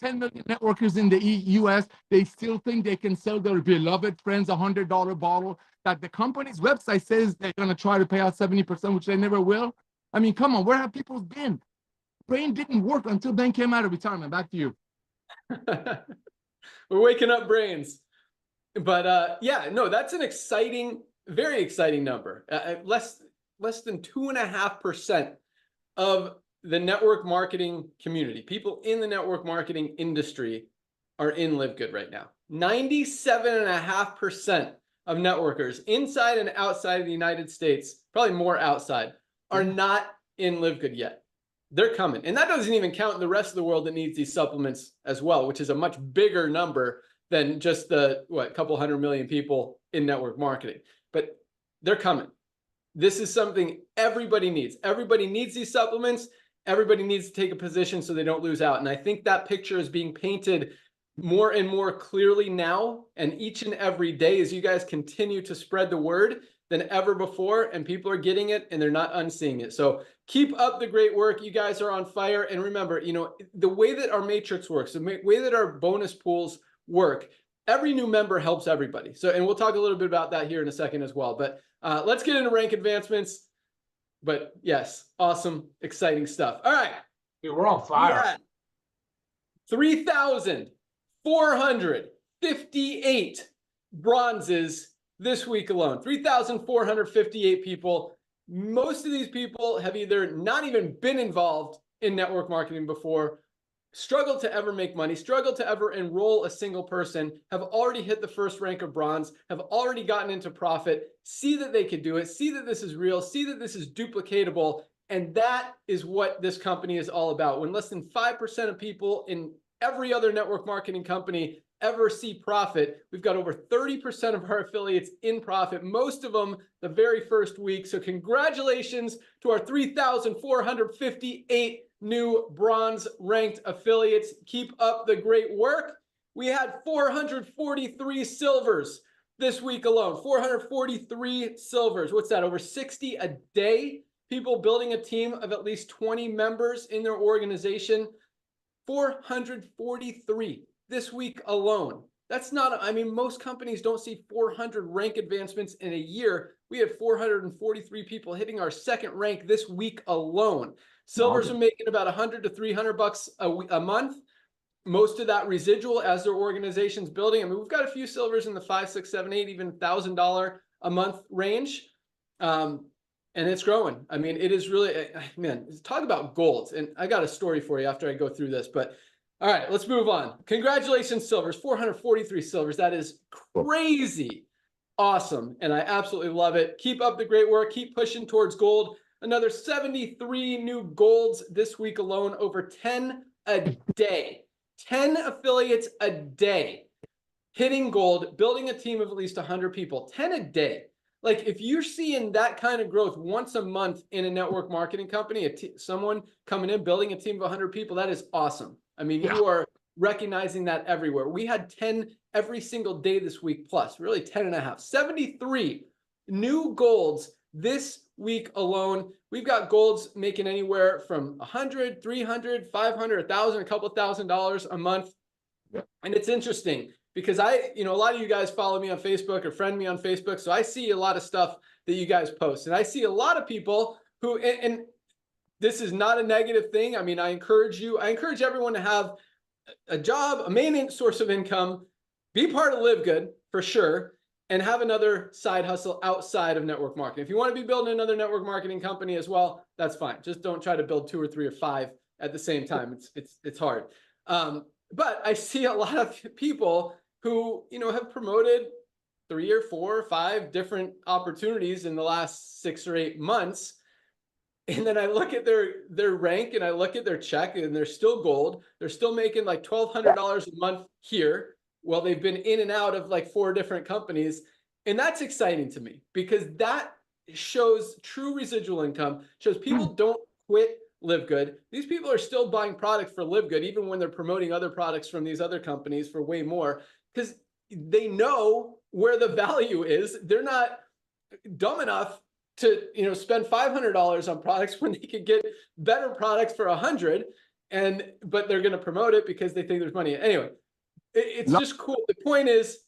10 million networkers in the U.S., they still think they can sell their beloved friends a $100 bottle that the company's website says they're going to try to pay out 70%, which they never will. I mean, come on, where have people been? Brain didn't work until Ben came out of retirement. Back to you. We're waking up brains. But yeah, no, that's an exciting, very exciting number. Less than 2.5% of the network marketing community, people in the network marketing industry, are in LiveGood right now. 97.5% of networkers inside and outside of the United States, probably more outside, are not in LiveGood yet. They're coming. And that doesn't even count the rest of the world that needs these supplements as well, which is a much bigger number than just the, couple 100 million people in network marketing. But they're coming. This is something everybody needs. Everybody needs these supplements. Everybody needs to take a position so they don't lose out. And I think that picture is being painted more and more clearly now, and each and every day as you guys continue to spread the word than ever before, and people are getting it and they're not unseeing it. So keep up the great work. You guys are on fire. And remember, the way that our matrix works, the way that our bonus pools work, every new member helps everybody. So, and we'll talk a little bit about that here in a second as well. But let's get into rank advancements. But yes, awesome, exciting stuff. All right. Dude, we're on fire. 3,458 bronzes this week alone. 3,458 people. Most of these people have either not even been involved in network marketing before, struggled to ever make money, struggled to ever enroll a single person, have already hit the first rank of bronze, have already gotten into profit, see that they could do it, see that this is real, see that this is duplicatable. And that is what this company is all about. When less than 5% of people in every other network marketing company ever see profit. We've got over 30% of our affiliates in profit, most of them the very first week. So congratulations to our 3,458 new bronze ranked affiliates. Keep up the great work. We had 443 silvers this week alone. 443 silvers. What's that? Over 60 a day. People building a team of at least 20 members in their organization. 443 this week alone. That's not, I mean, most companies don't see 400 rank advancements in a year. We had 443 people hitting our second rank this week alone. Silvers are making about 100 to 300 bucks a month. Most of that residual as their organization's building. I mean, we've got a few silvers in the 5, 6, 7, 8, even $1,000 a month range. And it's growing. I mean, it is really, man, talk about gold. And I got a story for you after I go through this, but all right, let's move on. Congratulations, silvers, 443 silvers. That is crazy awesome. And I absolutely love it. Keep up the great work. Keep pushing towards gold. Another 73 new golds this week alone, over 10 a day. 10 affiliates a day hitting gold, building a team of at least 100 people, 10 a day. Like if you're seeing that kind of growth once a month in a network marketing company, someone coming in, building a team of 100 people, that is awesome. I mean, you are recognizing that everywhere. We had 10 every single day this week, plus really 10 and a half, 73 new golds this week alone. We've got golds making anywhere from 100, 300, 500, 1,000, a couple $1,000 a month. And it's interesting because a lot of you guys follow me on Facebook or friend me on Facebook. So I see a lot of stuff that you guys post, and I see a lot of people who, and this is not a negative thing. I mean, I encourage everyone to have a job, a main source of income, be part of LiveGood for sure, and have another side hustle outside of network marketing. If you want to be building another network marketing company as well, that's fine. Just don't try to build 2 or 3 or 5 at the same time. It's hard. But I see a lot of people who, have promoted 3 or 4 or 5 different opportunities in the last 6 or 8 months. And then I look at their rank and I look at their check and they're still gold. They're still making like $1,200 a month here. Well, they've been in and out of like 4 different companies. And that's exciting to me because that shows true residual income, shows people don't quit LiveGood. These people are still buying product for LiveGood, even when they're promoting other products from these other companies for way more, because they know where the value is. They're not dumb enough to, spend $500 on products when they could get better products for 100, but they're going to promote it because they think there's money. Anyway, it's just cool. The point is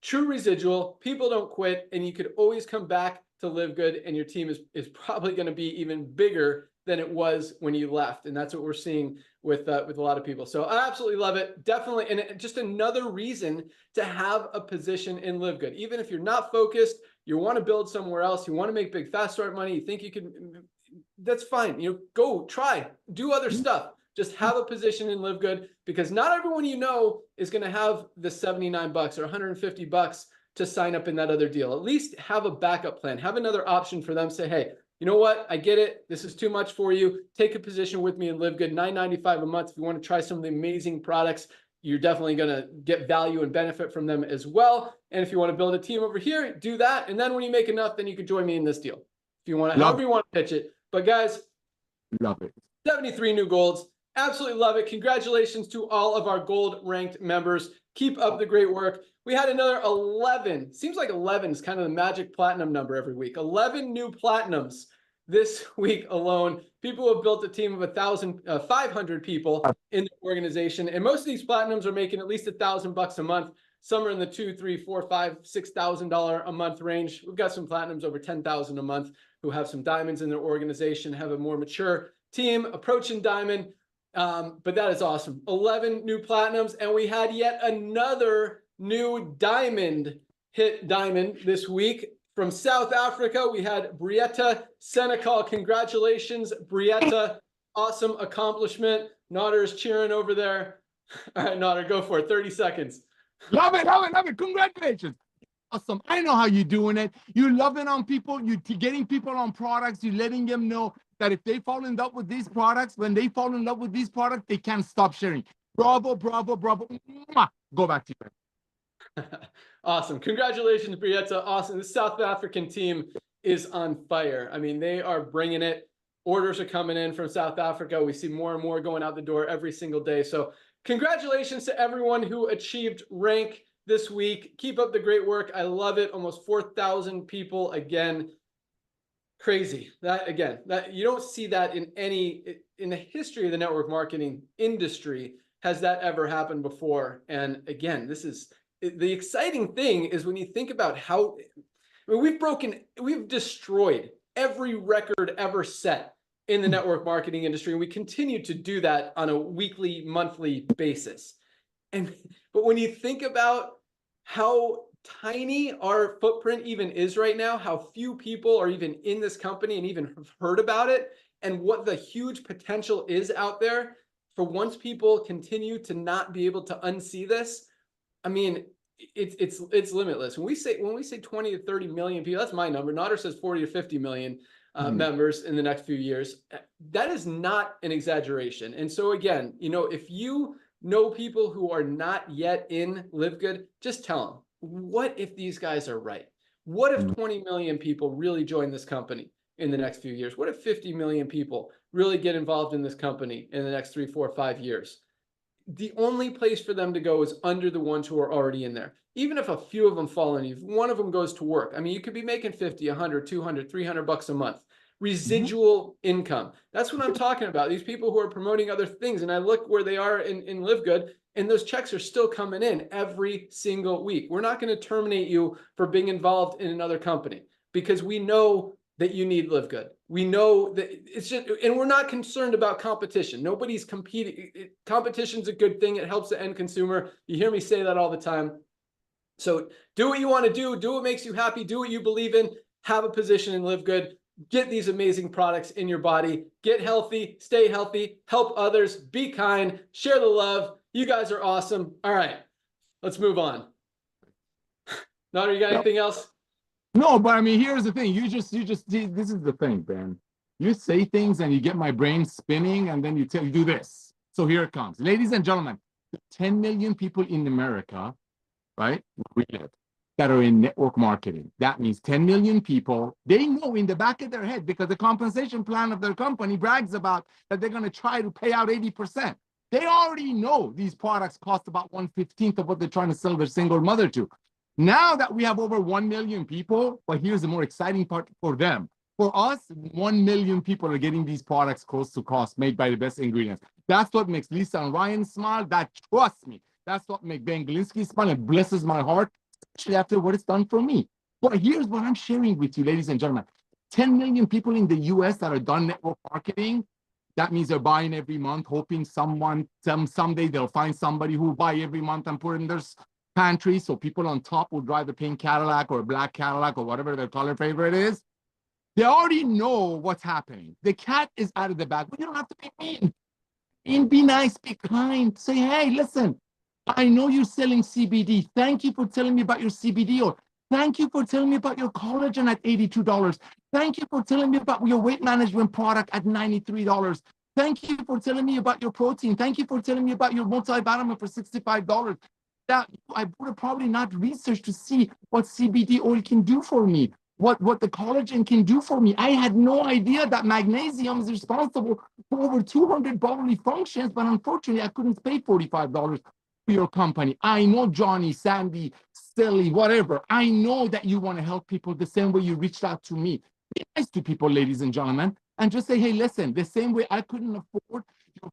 true residual. People don't quit, and you could always come back to LiveGood, and your team is probably going to be even bigger than it was when you left. And that's what we're seeing with a lot of people. So I absolutely love it. Definitely. And just another reason to have a position in LiveGood. Even if you're not focused, you want to build somewhere else, you want to make big, fast start money, you think you can, that's fine. Go try, do other stuff. Just have a position in LiveGood, because not everyone is going to have the $79 or $150 to sign up in that other deal. At least have a backup plan, have another option for them. Say, hey, you know what? I get it. This is too much for you. Take a position with me in LiveGood, $9.95 a month. If you want to try some of the amazing products, you're definitely going to get value and benefit from them as well. And if you want to build a team over here, do that. And then when you make enough, then you can join me in this deal. If you want to, however you want to pitch it. But guys, love it. 73 new golds. Absolutely love it. Congratulations to all of our gold ranked members. Keep up the great work. We had another 11. Seems like 11 is kind of the magic platinum number every week. 11 new platinums this week alone. People who have built a team of 500 people in the organization. And most of these platinums are making at least $1,000 a month. Some are in the $2,000, $3,000, $4,000, $5,000, $6,000 a month range. We've got some platinums over $10,000 a month who have some diamonds in their organization, have a more mature team approaching diamond. But that is awesome. 11 new platinums, and we had yet another new diamond hit diamond this week from South Africa. We had Brietta Senecal. Congratulations, Brietta. Awesome accomplishment. Nader is cheering over there. All right, Nader, go for it. 30 seconds. Love it, love it, love it. Congratulations. Awesome. I know how you're doing it. You're loving on people. You're getting people on products. You're letting them know that if they fall in love with these products, when they fall in love with these products, they can't stop sharing. Bravo, bravo, bravo. Mwah. Go back to you. Awesome. Congratulations, Brietta. Awesome. The South African team is on fire. I mean, they are bringing it. Orders are coming in from South Africa. We see more and more going out the door every single day. So congratulations to everyone who achieved rank this week. Keep up the great work. I love it. Almost 4,000 people again. Crazy. That again, that you don't see that in the history of the network marketing industry. Has that ever happened before? And again, this is the exciting thing is when you think about how I mean, we've destroyed every record ever set in the network marketing industry, and we continue to do that on a weekly, monthly basis. But when you think about how tiny our footprint even is right now, how few people are even in this company and even have heard about it, and what the huge potential is out there for once people continue to not be able to unsee this, I mean, it's limitless. When we say 20 to 30 million people, that's my number. Nader says 40 to 50 million members in the next few years. That is not an exaggeration. And so again, if you know people who are not yet in LiveGood, just tell them, what if these guys are right? What if 20 million people really join this company in the next few years? What if 50 million people really get involved in this company in the next 3, 4, 5 years? The only place for them to go is under the ones who are already in there. Even if a few of them fall in, if one of them goes to work, I mean, you could be making 50, 100, 200, 300 bucks a month. Residual income. That's what I'm talking about. These people who are promoting other things. And I look where they are in LiveGood, and those checks are still coming in every single week. We're not going to terminate you for being involved in another company because we know that you need LiveGood. We know that it's just, and we're not concerned about competition. Nobody's competing. Competition's a good thing. It helps the end consumer. You hear me say that all the time. So do what you want to do what makes you happy, do what you believe in, have a position in LiveGood, get these amazing products in your body, get healthy, stay healthy, help others, be kind, share the love. You guys are awesome. All right, let's move on. Nader, you got anything else? No, but I mean, here's the thing. You just, this is the thing, Ben. You say things and you get my brain spinning and then you do this. So here it comes. Ladies and gentlemen, 10 million people in America, right, that are in network marketing. That means 10 million people, they know in the back of their head, because the compensation plan of their company brags about that they're going to try to pay out 80%. They already know these products cost about 1/15 of what they're trying to sell their single mother to. Now that we have over 1 million people, but here's the more exciting part for them. For us, 1 million people are getting these products close to cost, made by the best ingredients. That's what makes Lisa and Ryan smile. That, trust me, that's what makes Ben Glinsky smile and blesses my heart, especially after what it's done for me. But here's what I'm sharing with you, ladies and gentlemen. 10 million people in the US that are done network marketing. That means they're buying every month, hoping someday they'll find somebody who will buy every month and put in their pantry, so people on top will drive a pink Cadillac or a black Cadillac or whatever their color favorite is. They already know what's happening. The cat is out of the bag, but you don't have to be mean. And be nice, be kind. Say, hey, listen, I know you're selling CBD. Thank you for telling me about your CBD oil. Thank you for telling me about your collagen at $82. Thank you for telling me about your weight management product at $93. Thank you for telling me about your protein. Thank you for telling me about your multivitamin for $65. That I would have probably not researched to see what CBD oil can do for me, what the collagen can do for me. I had no idea that magnesium is responsible for over 200 bodily functions, but unfortunately, I couldn't pay $45 for your company. I know Johnny, Sandy, Silly, whatever. I know that you want to help people the same way you reached out to me. Be nice to people, ladies and gentlemen, and just say, hey, listen, the same way I couldn't afford your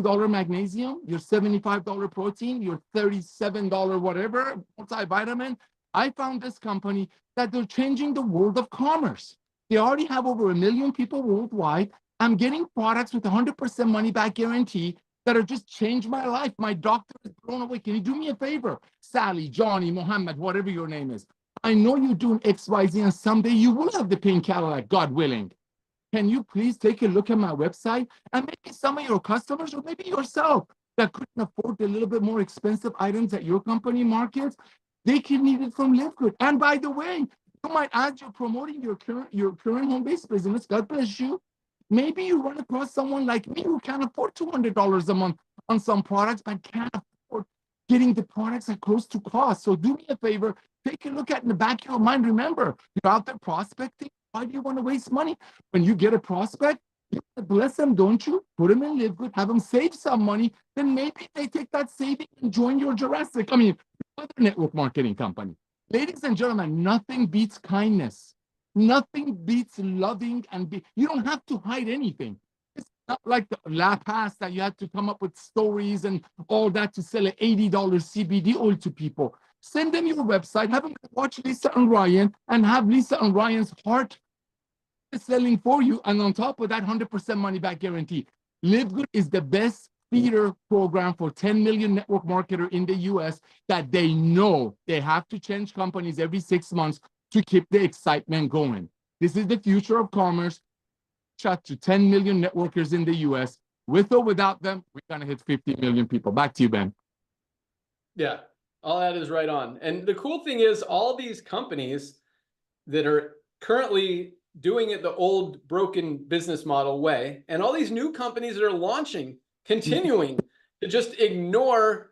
$42 magnesium, your $75 protein, your $37 whatever multivitamin, I found this company that they're changing the world of commerce. They already have over 1 million people worldwide. I'm getting products with 100% money back guarantee that have just changed my life. My doctor is blown away. Can you do me a favor? Sally, Johnny, Mohammed, whatever your name is. I know you're doing XYZ, and someday you will have the pink Cadillac, God willing. Can you please take a look at my website? And maybe some of your customers, or maybe yourself, that couldn't afford the little bit more expensive items that your company markets, they can need it from LiveGood. And by the way, you might, as you're promoting your current home-based business, God bless you, maybe you run across someone like me who can't afford $200 a month on some products, but can't afford getting the products at close to cost. So do me a favor, take a look at in the back of your mind. Remember, you're out there prospecting. Why do you want to waste money? When you get a prospect, you bless them, don't you? Put them in LiveGood, have them save some money. Then maybe they take that saving and join your Jurassic. I mean, other network marketing company. Ladies and gentlemen, nothing beats kindness. Nothing beats loving you don't have to hide anything. It's not like the last past that you had to come up with stories and all that to sell an $80 CBD oil to people. Send them your website, have them watch Lisa and Ryan, and have Lisa and Ryan's heart selling for you. And on top of that, 100% money back guarantee. LiveGood is the best feeder program for 10 million network marketer in the US that they know they have to change companies every 6 months to keep the excitement going. This is the future of commerce. Shot to 10 million networkers in the US. With or without them, we're going to hit 50 million people. Back to you, Ben. Yeah, all that is right on. And the cool thing is all these companies that are currently doing it the old broken business model way, and all these new companies that are launching, continuing to just ignore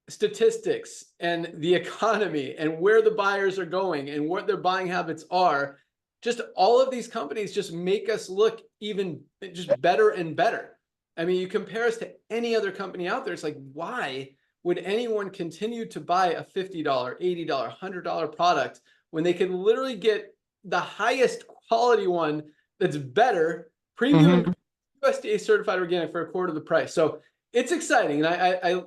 statistics and the economy and where the buyers are going and what their buying habits are. Just all of these companies just make us look even just better and better. I mean, you compare us to any other company out there, it's like, why would anyone continue to buy a $50, $80, $100 product when they can literally get the highest quality one that's better, premium, USDA certified organic for a quarter of the price? So it's exciting. And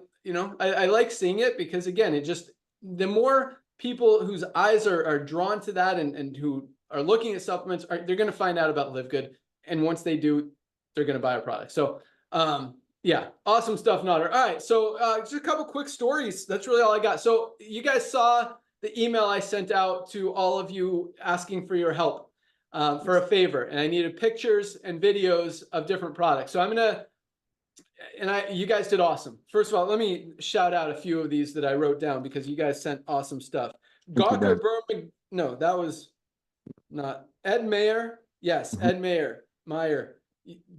I like seeing it because, again, it just, the more people whose eyes are drawn to that and who are looking at supplements, they're going to find out about LiveGood. And once they do, they're going to buy a product. So yeah, awesome stuff, Nader. All right, so just a couple quick stories. That's really all I got. So you guys saw the email I sent out to all of you asking for your help for a favor. And I needed pictures and videos of different products. So I'm going to, you guys did awesome. First of all, let me shout out a few of these that I wrote down because you guys sent awesome stuff. Gawker Berman, no, that was not Ed Mayer. Yes, Ed Meyer.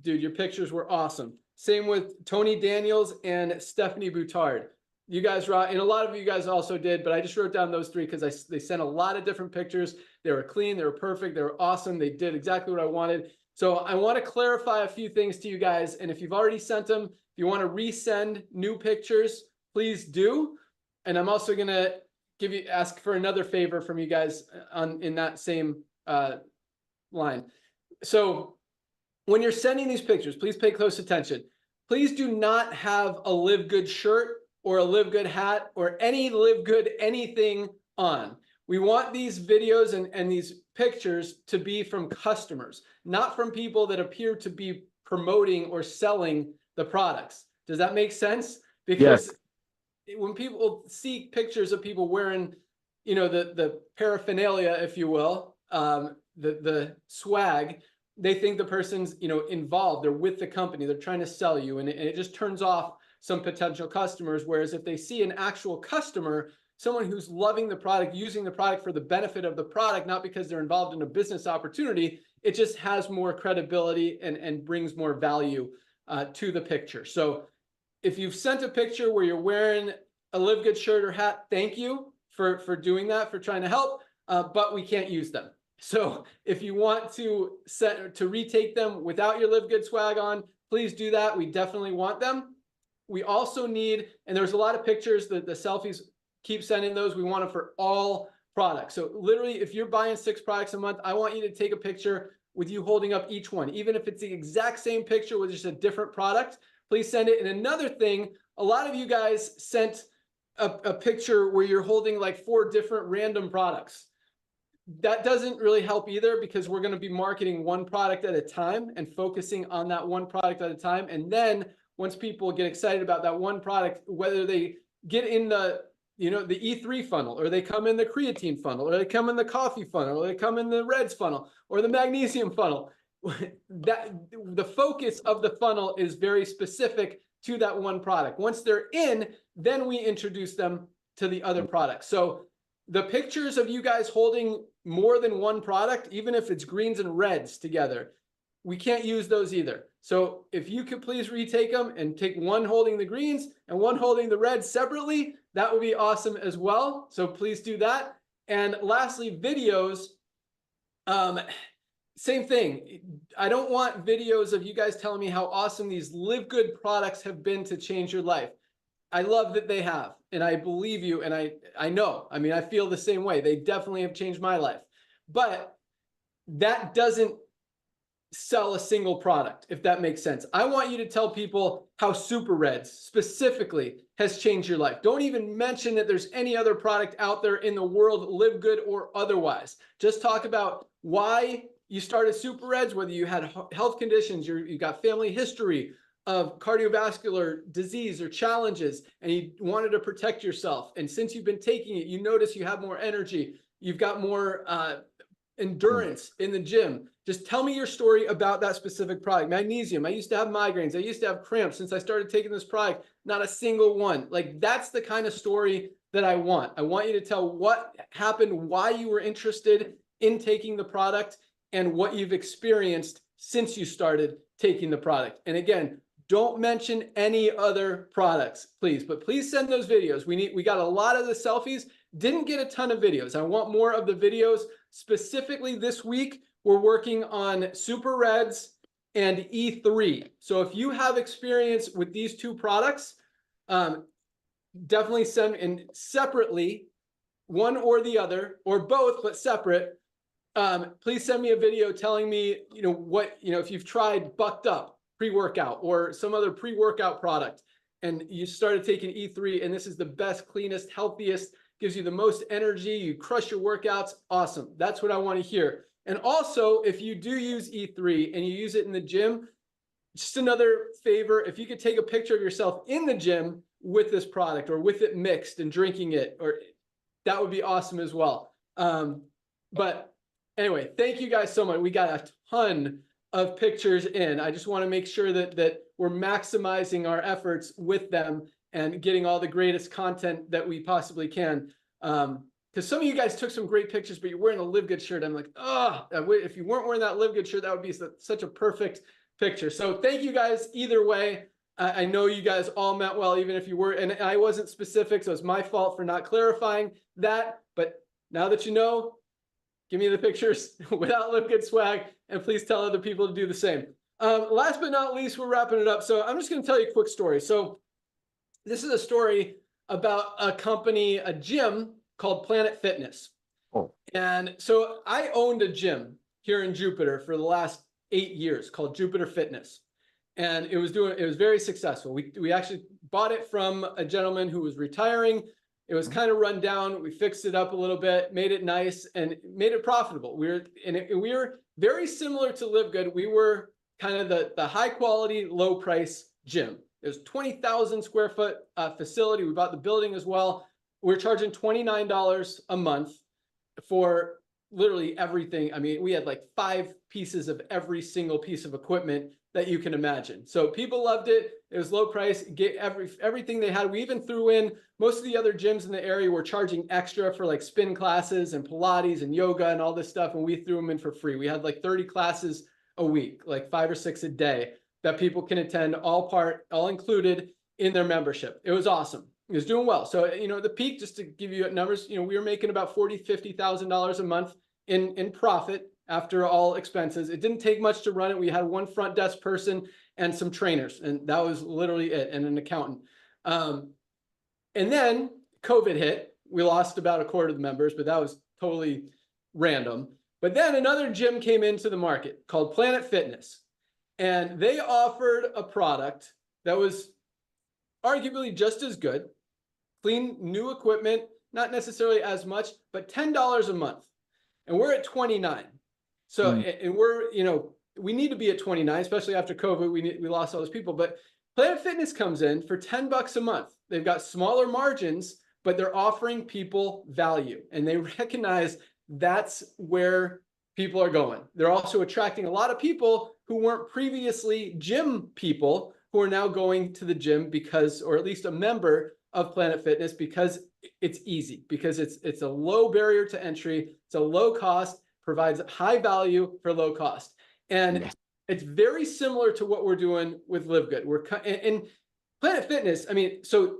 Dude, your pictures were awesome. Same with Tony Daniels and Stephanie Boutard. You guys, and a lot of you guys also did, but I just wrote down those three because they sent a lot of different pictures. They were clean, they were perfect, they were awesome. They did exactly what I wanted. So I want to clarify a few things to you guys. And if you've already sent them, if you want to resend new pictures, please do. And I'm also going to ask for another favor from you guys in that same line. So when you're sending these pictures, please pay close attention. Please do not have a LiveGood shirt or a LiveGood hat or any LiveGood anything on. We want these videos and these pictures to be from customers, not from people that appear to be promoting or selling the products. Does that make sense? Because when people see pictures of people wearing, the paraphernalia, if you will, the swag, they think the person's, involved. They're with the company. They're trying to sell you, and it just turns off some potential customers. Whereas if they see an actual customer, someone who's loving the product, using the product for the benefit of the product, not because they're involved in a business opportunity, it just has more credibility and brings more value to the picture. So if you've sent a picture where you're wearing a LiveGood shirt or hat, thank you for doing that, for trying to help, but we can't use them. So if you want to retake them without your LiveGood swag on, please do that. We definitely want them. We also need, and there's a lot of pictures, the selfies, keep sending those. We want them for all products. So literally, if you're buying 6 products a month, I want you to take a picture with you holding up each one, even if it's the exact same picture with just a different product. Please send it. And another thing, a lot of you guys sent a picture where you're holding like 4 different random products. That doesn't really help either, because we're going to be marketing one product at a time and focusing on that one product at a time. And then once people get excited about that one product, whether they get in the E3 funnel, or they come in the creatine funnel, or they come in the coffee funnel, or they come in the Reds funnel, or the magnesium funnel, that the focus of the funnel is very specific to that one product. Once they're in, then we introduce them to the other products. So the pictures of you guys holding more than one product, even if it's greens and reds together, we can't use those either. So if you could please retake them and take one holding the greens and one holding the reds separately, that would be awesome as well. So please do that. And lastly, videos. Same thing. I don't want videos of you guys telling me how awesome these LiveGood products have been to change your life. I love that they have, and I believe you, and I know. I mean, I feel the same way. They definitely have changed my life. But that doesn't sell a single product, if that makes sense. I want you to tell people how Super Reds specifically has changed your life. Don't even mention that there's any other product out there in the world, LiveGood or otherwise. Just talk about why you started Super Reds, whether you had health conditions, you got family history of cardiovascular disease or challenges, and you wanted to protect yourself. And since you've been taking it, you notice you have more energy. You've got more endurance in the gym. Just tell me your story about that specific product. Magnesium. I used to have migraines. I used to have cramps. Since I started taking this product, not a single one. Like, that's the kind of story that I want. I want you to tell what happened, why you were interested in taking the product, and what you've experienced since you started taking the product. And again, don't mention any other products, please, but please send those videos. We got a lot of the selfies, didn't get a ton of videos. I want more of the videos. Specifically this week, we're working on Super Reds and E3. So if you have experience with these two products, definitely send in separately, one or the other, or both, but separate. Please send me a video telling me, if you've tried Bucked Up pre-workout or some other pre-workout product, and you started taking E3, and this is the best, cleanest, healthiest, gives you the most energy, you crush your workouts. Awesome. That's what I want to hear. And also, if you do use E3 and you use it in the gym, just another favor, if you could take a picture of yourself in the gym with this product or with it mixed and drinking it, or that would be awesome as well. But anyway, thank you guys so much. We got a ton of pictures in. I just want to make sure that we're maximizing our efforts with them and getting all the greatest content that we possibly can. Because some of you guys took some great pictures, but you're wearing a LiveGood shirt. I'm like, oh, if you weren't wearing that LiveGood shirt, that would be such a perfect picture. So thank you guys either way. I know you guys all meant well, even if you were, and I wasn't specific, so it's my fault for not clarifying that. But now that you know, give me the pictures without LiveGood swag, and please tell other people to do the same. Last but not least, we're wrapping it up. So I'm just going to tell you a quick story. So this is a story about a company, a gym called Planet Fitness. Oh. And so I owned a gym here in Jupiter for the last 8 years called Jupiter Fitness. And it was very successful. We actually bought it from a gentleman who was retiring. It was kind of run down. We fixed it up a little bit, made it nice, and made it profitable. We were very similar to LiveGood. We were kind of the high quality, low price gym. It was 20,000 square foot facility. We bought the building as well. We're charging $29 a month for literally everything. I mean, we had like 5 pieces of every single piece of equipment that you can imagine. So people loved it. It was low price, get everything they had. We even threw in, most of the other gyms in the area were charging extra for like spin classes and Pilates and yoga and all this stuff. And we threw them in for free. We had like 30 classes a week, like 5 or 6 a day that people can attend, all included in their membership. It was awesome. It was doing well. So, the peak, just to give you numbers, we were making about $40,000, $50,000 a month in profit after all expenses. It didn't take much to run it. We had one front desk person and some trainers, and that was literally it, and an accountant. And then COVID hit. We lost about a quarter of the members, but that was totally random. But then another gym came into the market called Planet Fitness, and they offered a product that was arguably just as good, clean, new equipment, not necessarily as much, but $10 a month. And we're at 29. So, and we're, we need to be at 29, especially after COVID, we lost all those people. But Planet Fitness comes in for $10 a month. They've got smaller margins, but they're offering people value. And they recognize that's where people are going. They're also attracting a lot of people who weren't previously gym people, who are now going to the gym because, or at least a member of Planet Fitness, because it's easy, because it's a low barrier to entry. It's a low cost, provides high value for low cost. And It's very similar to what we're doing with LiveGood. And Planet Fitness, I mean, so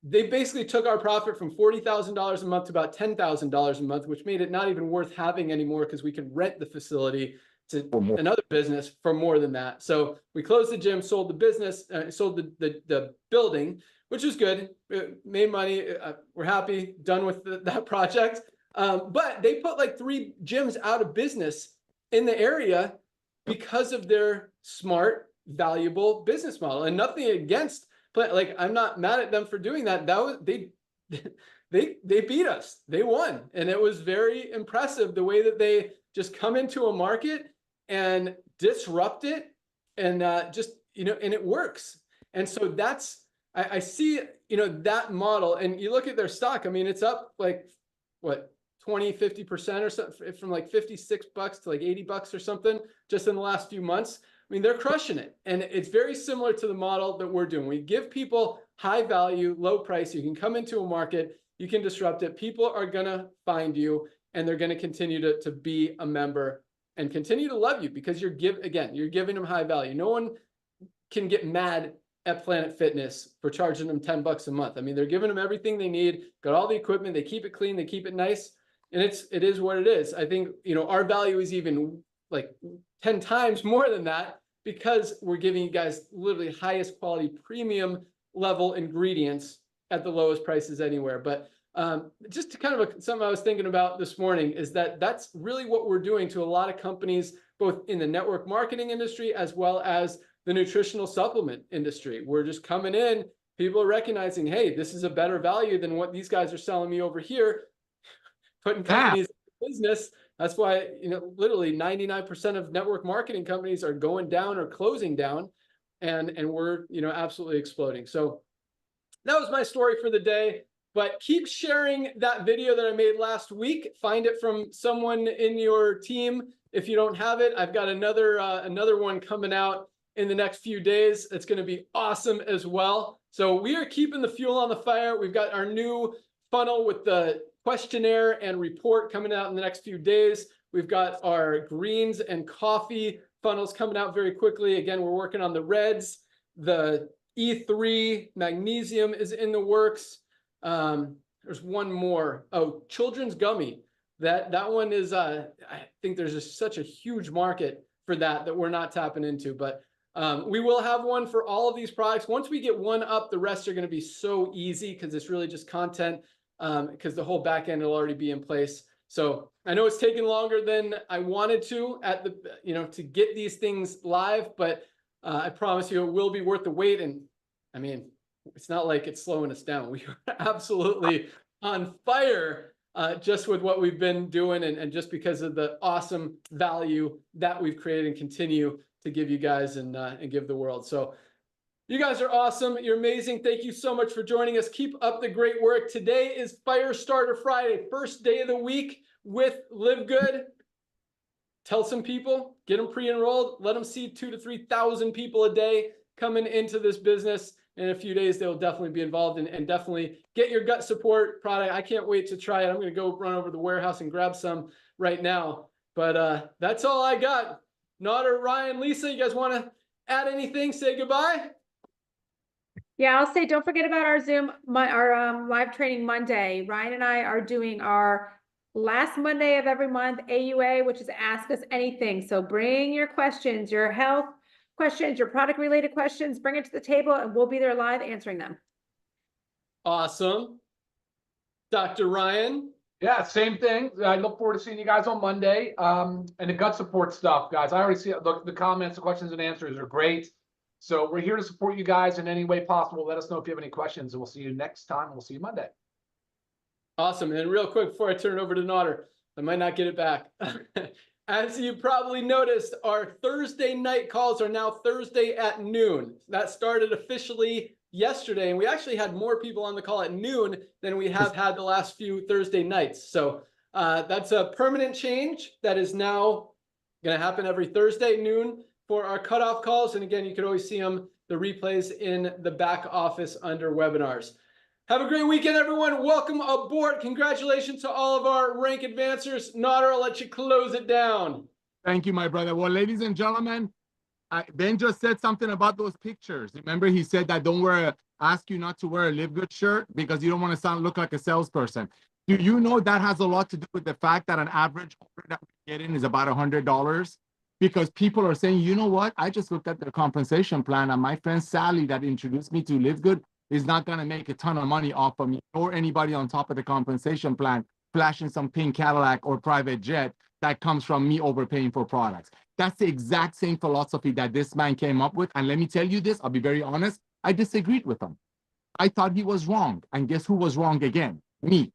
they basically took our profit from $40,000 a month to about $10,000 a month, which made it not even worth having anymore because we could rent the facility to another business for more than that. So we closed the gym, sold the business, sold the building, which was good. Made money. We're happy, done with that project. But they put like 3 gyms out of business in the area because of their smart, valuable business model. And nothing against, but like, I'm not mad at them for doing that. That was, they beat us. They won. And it was very impressive the way that they just come into a market and disrupt it and just, you know, and it works. And so that's, I see, you know, that model, and you look at their stock, I mean, it's up like, what, 20-50% or something, from like $56 to like $80 or something just in the last few months. I mean, they're crushing it. And it's very similar to the model that we're doing. We give people high value, low price. You can come into a market, you can disrupt it. People are going to find you, and they're going to continue to be a member and continue to love you because you're giving them high value. No one can get mad at Planet Fitness for charging them $10 a month. I mean, they're giving them everything they need, got all the equipment, they keep it clean, they keep it nice. And it is what it is. I think, you know, our value is even like 10 times more than that because we're giving you guys literally highest quality premium level ingredients at the lowest prices anywhere. But just to kind of something I was thinking about this morning is that that's really what we're doing to a lot of companies, both in the network marketing industry as well as the nutritional supplement industry. We're just coming in, people are recognizing, hey, this is a better value than what these guys are selling me over here. Putting companies in business. That's why, you know, literally 99% of network marketing companies are going down or closing down, and we're, you know, absolutely exploding. So that was my story for the day. But keep sharing that video that I made last week. Find it from someone in your team. If you don't have it, I've got another one coming out in the next few days. It's going to be awesome as well. So we are keeping the fuel on the fire. We've got our new funnel with the questionnaire and report coming out in the next few days. We've got our greens and coffee funnels coming out very quickly. Again, we're working on the reds. The E3 magnesium is in the works. There's one more. Oh, children's gummy. That one is, I think there's just such a huge market for that we're not tapping into. But we will have one for all of these products. Once we get one up, the rest are going to be so easy because it's really just content. Because the whole back end will already be in place. So I know it's taking longer than I wanted to to get these things live, but I promise you it will be worth the wait. And I mean, it's not like it's slowing us down. We are absolutely on fire just with what we've been doing and just because of the awesome value that we've created and continue to give you guys and give the world. So you guys are awesome. You're amazing. Thank you so much for joining us. Keep up the great work. Today is Firestarter Friday, first day of the week with LiveGood. Tell some people, get them pre-enrolled, let them see 2,000 to 3,000 people a day coming into this business. In a few days, they'll definitely be involved and definitely get your gut support product. I can't wait to try it. I'm going to go run over to the warehouse and grab some right now. But that's all I got. Nodder, Ryan, Lisa, you guys want to add anything? Say goodbye. Yeah, I'll say, don't forget about our Zoom, our live training Monday. Ryan and I are doing our last Monday of every month, AUA, which is Ask Us Anything. So bring your questions, your health questions, your product related questions, bring it to the table and we'll be there live answering them. Awesome. Dr. Ryan. Yeah, same thing. I look forward to seeing you guys on Monday. And the gut support stuff, guys. I already see it. Look, the comments, the questions and answers are great. So we're here to support you guys in any way possible. Let us know if you have any questions, and we'll see you next time. We'll see you Monday. Awesome. And real quick before I turn it over to Nodder, I might not get it back. As you probably noticed, our Thursday night calls are now Thursday at noon. That started officially yesterday, and we actually had more people on the call at noon than we have had the last few Thursday nights. So that's a permanent change that is now going to happen every Thursday noon for our cutoff calls. And again, you can always see them, the replays in the back office under webinars. Have a great weekend, everyone. Welcome aboard. Congratulations to all of our rank advancers. Nodder, I'll let you close it down. Thank you, my brother. Well, ladies and gentlemen, Ben just said something about those pictures. Remember, he said that ask you not to wear a Live Good shirt because you don't want to look like a salesperson. Do you know that has a lot to do with the fact that an average order that we get in is about $100? Because people are saying, you know what? I just looked at their compensation plan, and my friend Sally that introduced me to Live Good is not going to make a ton of money off of me or anybody on top of the compensation plan flashing some pink Cadillac or private jet that comes from me overpaying for products. That's the exact same philosophy that this man came up with. And let me tell you this, I'll be very honest, I disagreed with him. I thought he was wrong. And guess who was wrong again? Me.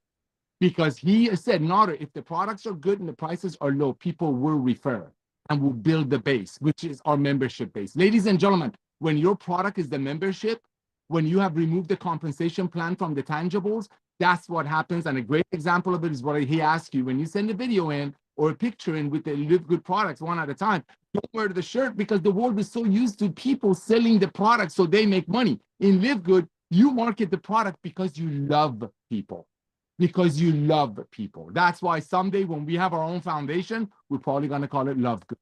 Because he said, Nader, if the products are good and the prices are low, people will refer and will build the base, which is our membership base. Ladies and gentlemen, when your product is the membership, when you have removed the compensation plan from the tangibles, that's what happens. And a great example of it is what he asked you. When you send a video in or a picture in with the Live Good products one at a time, don't wear the shirt because the world is so used to people selling the product so they make money. In Live Good, you market the product because you love people. Because you love people. That's why someday when we have our own foundation, we're probably going to call it Love Good.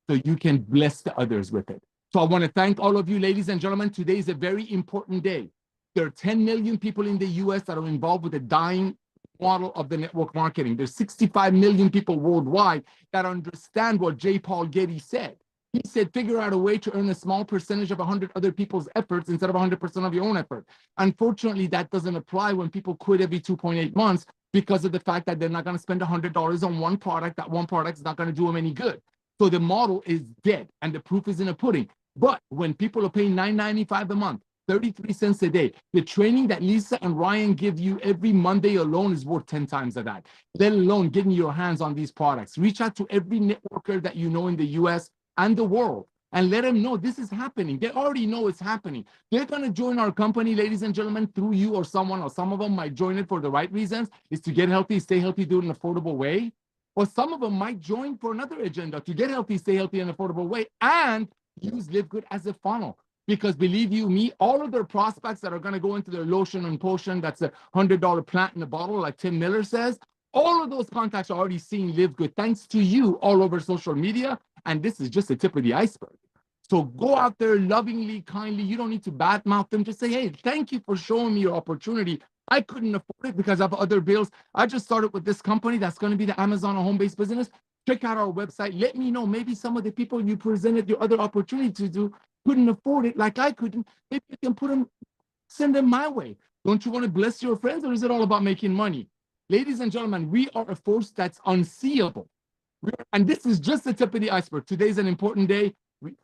So you can bless the others with it. So I want to thank all of you, ladies and gentlemen. Today is a very important day. There are 10 million people in the US that are involved with the dying model of the network marketing. There's 65 million people worldwide that understand what J. Paul Getty said. He said, figure out a way to earn a small percentage of 100 other people's efforts instead of 100% of your own effort. Unfortunately, that doesn't apply when people quit every 2.8 months because of the fact that they're not going to spend $100 on one product. That one product is not going to do them any good. So the model is dead, and the proof is in the pudding. But when people are paying $9.95 a month, 33 cents a day, the training that Lisa and Ryan give you every Monday alone is worth 10 times of that, let alone getting your hands on these products. Reach out to every networker that you know in the US and the world and let them know this is happening. They already know it's happening. They're going to join our company, ladies and gentlemen, through you or someone, or some of them might join it for the right reasons, is to get healthy, stay healthy, do it in an affordable way. Or some of them might join for another agenda, to get healthy, stay healthy in an affordable way, and use Live Good as a funnel. Because believe you me, all of their prospects that are going to go into their lotion and potion, that's a $100 plant in a bottle, like Tim Miller says, all of those contacts are already seeing Live Good thanks to you all over social media. And this is just the tip of the iceberg. So go out there lovingly, kindly. You don't need to badmouth them. Just say, hey, thank you for showing me your opportunity. I couldn't afford it because I have other bills. I just started with this company that's going to be the Amazon or home-based business. Check out our website. Let me know. Maybe some of the people you presented your other opportunity to couldn't afford it like I couldn't. Maybe you can put them, send them my way. Don't you want to bless your friends, or is it all about making money? Ladies and gentlemen, we are a force that's unseeable. And this is just the tip of the iceberg. Today's an important day.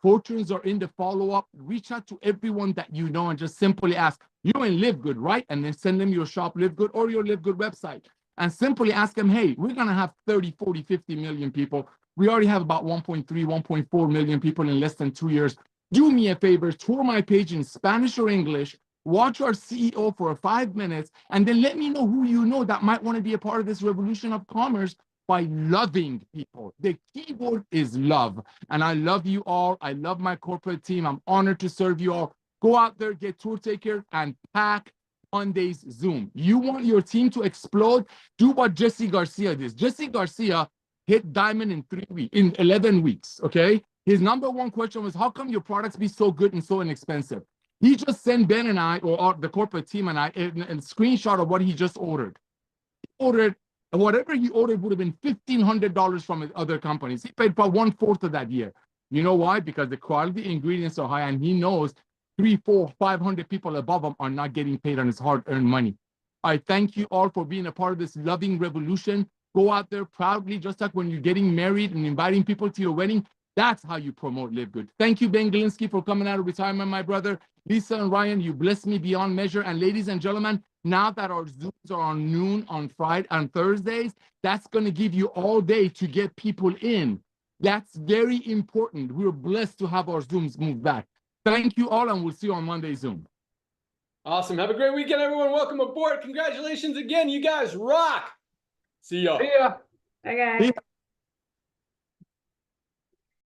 Fortunes are in the follow-up. Reach out to everyone that you know and just simply ask, you're in Live Good, right? And then send them your shop Live Good or your Live Good website. And simply ask them, hey, we're going to have 30, 40, 50 million people. We already have about 1.3, 1.4 million people in less than 2 years. Do me a favor, tour my page in Spanish or English, watch our CEO for 5 minutes, and then let me know who you know that might want to be a part of this revolution of commerce by loving people. The key word is love. And I love you all. I love my corporate team. I'm honored to serve you all. Go out there, get tour takers, and pack Monday's Zoom. You want your team to explode? Do what Jesse Garcia did. Jesse Garcia hit diamond in 11 weeks, okay? His number one question was, how come your products be so good and so inexpensive? He just sent Ben and I, or the corporate team and I, a screenshot of what he just ordered. He ordered, whatever he ordered would have been $1,500 from his other companies. He paid about 1/4 of that year. You know why? Because the quality ingredients are high, and he knows 300, 400, 500 people above him are not getting paid on his hard-earned money. I thank you all for being a part of this loving revolution. Go out there proudly, just like when you're getting married and inviting people to your wedding. That's how you promote Live Good. Thank you, Ben Glinsky, for coming out of retirement, my brother. Lisa and Ryan, you blessed me beyond measure. And ladies and gentlemen, now that our Zooms are on noon on Friday and Thursdays, that's going to give you all day to get people in. That's very important. We're blessed to have our Zooms moved back. Thank you all, and we'll see you on Monday Zoom. Awesome. Have a great weekend, everyone. Welcome aboard. Congratulations again. You guys rock. See y'all. See ya. Bye, guys.